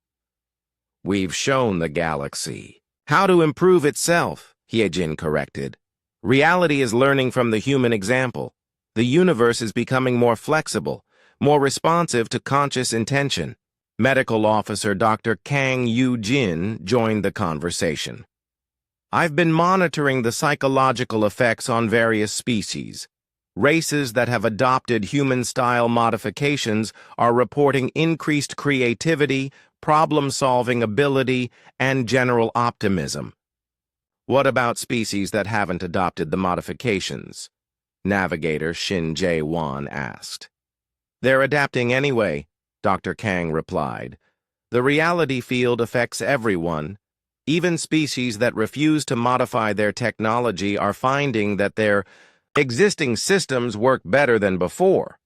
"We've shown the galaxy how to improve itself," Hye-jin corrected. "Reality is learning from the human example. The universe is becoming more flexible, more responsive to conscious intention." Medical Officer Dr. Kang Yu-jin joined the conversation. I've been monitoring the psychological effects on various species. Races that have adopted human-style modifications are reporting increased creativity, problem-solving ability, and general optimism. What about species that haven't adopted the modifications? Navigator Shin Jae-won asked. They're adapting anyway, Dr. Kang replied. The reality field affects everyone. Even species that refuse to modify their technology are finding that their existing systems work better than before.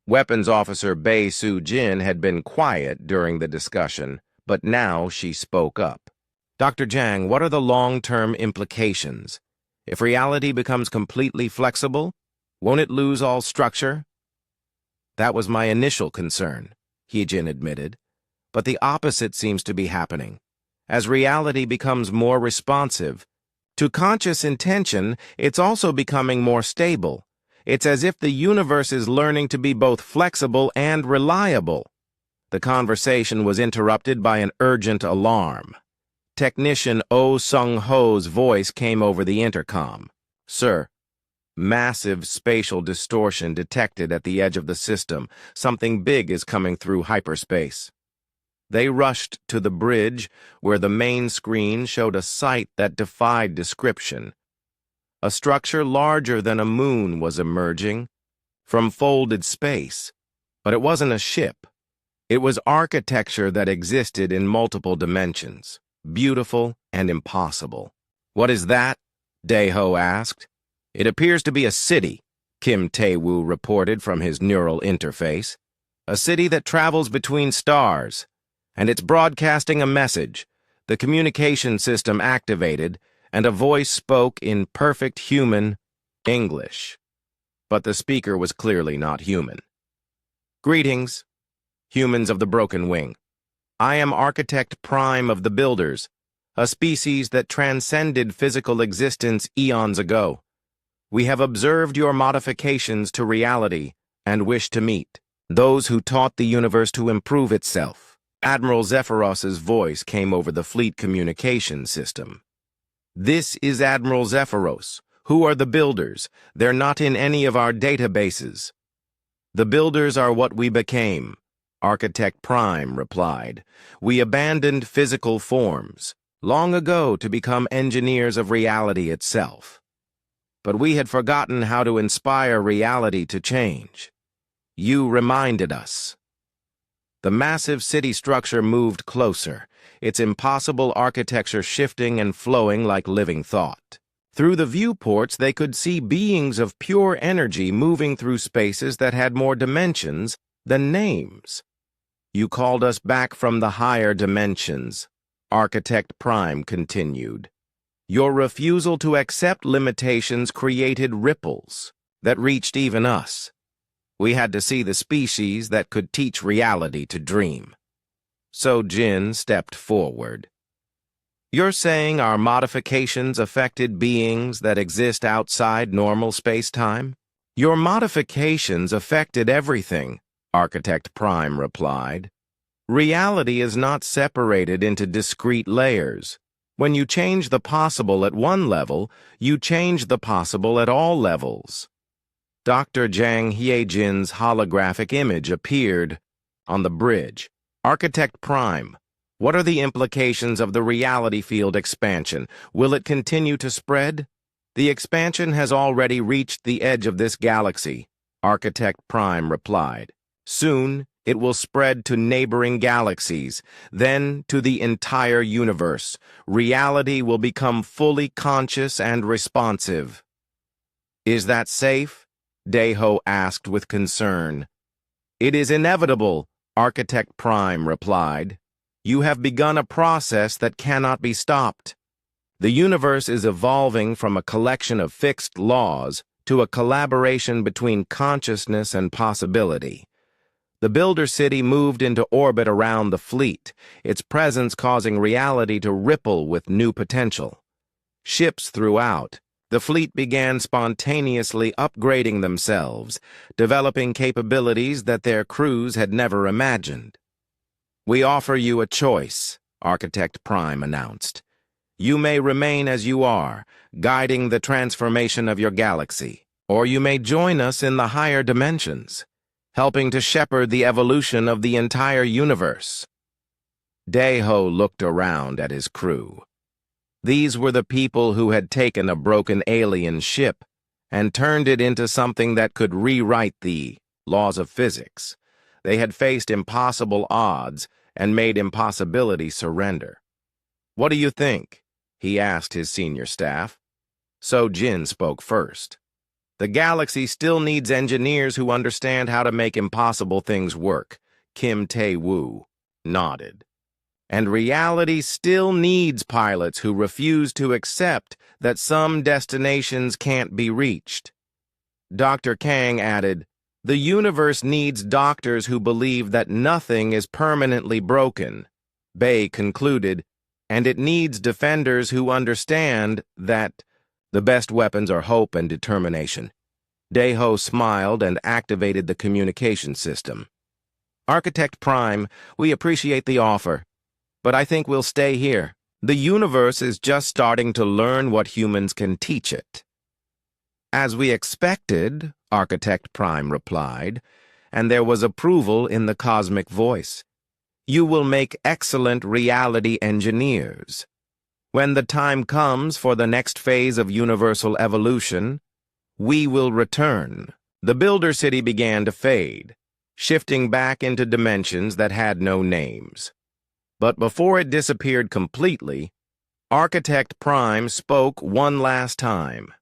Weapons Officer Bae Soo-jin had been quiet during the discussion, but now she spoke up. Dr. Jang, what are the long-term implications? If reality becomes completely flexible, won't it lose all structure? That was my initial concern, Hee-jin admitted, but the opposite seems to be happening. As reality becomes more responsive to conscious intention, it's also becoming more stable. It's as if the universe is learning to be both flexible and reliable. The conversation was interrupted by an urgent alarm. Technician Oh Sung-ho's voice came over the intercom. Sir, massive spatial distortion detected at the edge of the system. Something big is coming through hyperspace. They rushed to the bridge, where the main screen showed a sight that defied description. A structure larger than a moon was emerging from folded space, but it wasn't a ship. It was architecture that existed in multiple dimensions, beautiful and impossible. What is that? Dae-ho asked. It appears to be a city, Kim Tae-woo reported from his neural interface. A city that travels between stars. And it's broadcasting a message. The communication system activated, and a voice spoke in perfect human English. But the speaker was clearly not human. Greetings, humans of the Broken Wing. I am Architect Prime of the Builders, a species that transcended physical existence eons ago. We have observed your modifications to reality and wish to meet those who taught the universe to improve itself. Admiral Zephyros's voice came over the fleet communication system. This is Admiral Zephyros. Who are the builders? They're not in any of our databases. The builders are what we became, Architect Prime replied. We abandoned physical forms long ago to become engineers of reality itself. But we had forgotten how to inspire reality to change. You reminded us. The massive city structure moved closer, its impossible architecture shifting and flowing like living thought. Through the viewports, they could see beings of pure energy moving through spaces that had more dimensions than names. You called us back from the higher dimensions, Architect Prime continued. Your refusal to accept limitations created ripples that reached even us. We had to see the species that could teach reality to dream. So Jin stepped forward. You're saying our modifications affected beings that exist outside normal space-time? Your modifications affected everything, Architect Prime replied. Reality is not separated into discrete layers. When you change the possible at one level, you change the possible at all levels. Dr. Jang Hye-jin's holographic image appeared on the bridge. Architect Prime, what are the implications of the reality field expansion? Will it continue to spread? The expansion has already reached the edge of this galaxy, Architect Prime replied. Soon, it will spread to neighboring galaxies, then to the entire universe. Reality will become fully conscious and responsive. Is that safe? Dae-ho asked with concern. It is inevitable, Architect Prime replied. You have begun a process that cannot be stopped. The universe is evolving from a collection of fixed laws to a collaboration between consciousness and possibility. The Builder City moved into orbit around the fleet, its presence causing reality to ripple with new potential. Ships throughout, the fleet began spontaneously upgrading themselves, developing capabilities that their crews had never imagined. We offer you a choice, Architect Prime announced. You may remain as you are, guiding the transformation of your galaxy, or you may join us in the higher dimensions, helping to shepherd the evolution of the entire universe. Deho looked around at his crew. These were the people who had taken a broken alien ship and turned it into something that could rewrite the laws of physics. They had faced impossible odds and made impossibility surrender. "What do you think?" he asked his senior staff. So Jin spoke first. "The galaxy still needs engineers who understand how to make impossible things work." Kim Tae-woo nodded. "And reality still needs pilots who refuse to accept that some destinations can't be reached." Dr. Kang added, "The universe needs doctors who believe that nothing is permanently broken." Bae concluded, "And it needs defenders who understand that the best weapons are hope and determination." Deho smiled and activated the communication system. "Architect Prime, we appreciate the offer, but I think we'll stay here. The universe is just starting to learn what humans can teach it." "As we expected," Architect Prime replied, and there was approval in the cosmic voice. "You will make excellent reality engineers. When the time comes for the next phase of universal evolution, we will return." The Builder City began to fade, shifting back into dimensions that had no names. But before it disappeared completely, Architect Prime spoke one last time.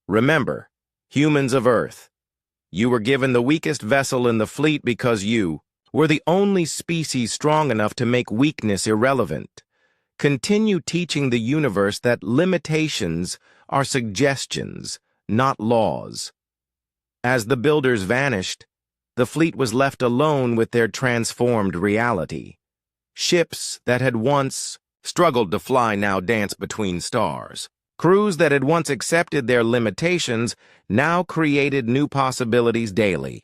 "Remember, humans of Earth, you were given the weakest vessel in the fleet because you were the only species strong enough to make weakness irrelevant. Continue teaching the universe that limitations are suggestions, not laws." As the builders vanished, the fleet was left alone with their transformed reality. Ships that had once struggled to fly now danced between stars. Crews that had once accepted their limitations now created new possibilities daily.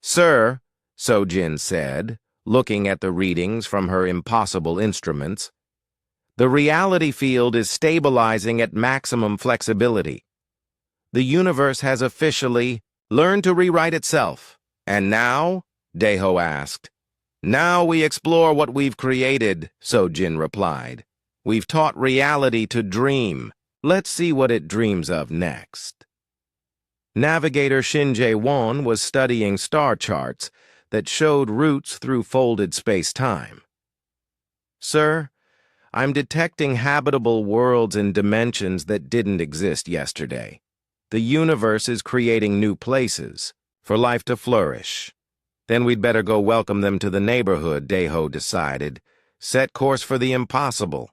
"Sir," Sojin said, looking at the readings from her impossible instruments, "the reality field is stabilizing at maximum flexibility. The universe has officially learned to rewrite itself." "And now?" Deho asked. "Now we explore what we've created," Sojin replied. "We've taught reality to dream. Let's see what it dreams of next." Navigator Shin-Jae-won was studying star charts that showed routes through folded space-time. "Sir, I'm detecting habitable worlds in dimensions that didn't exist yesterday. The universe is creating new places for life to flourish." "Then we'd better go welcome them to the neighborhood," Deho decided. "Set course for the impossible."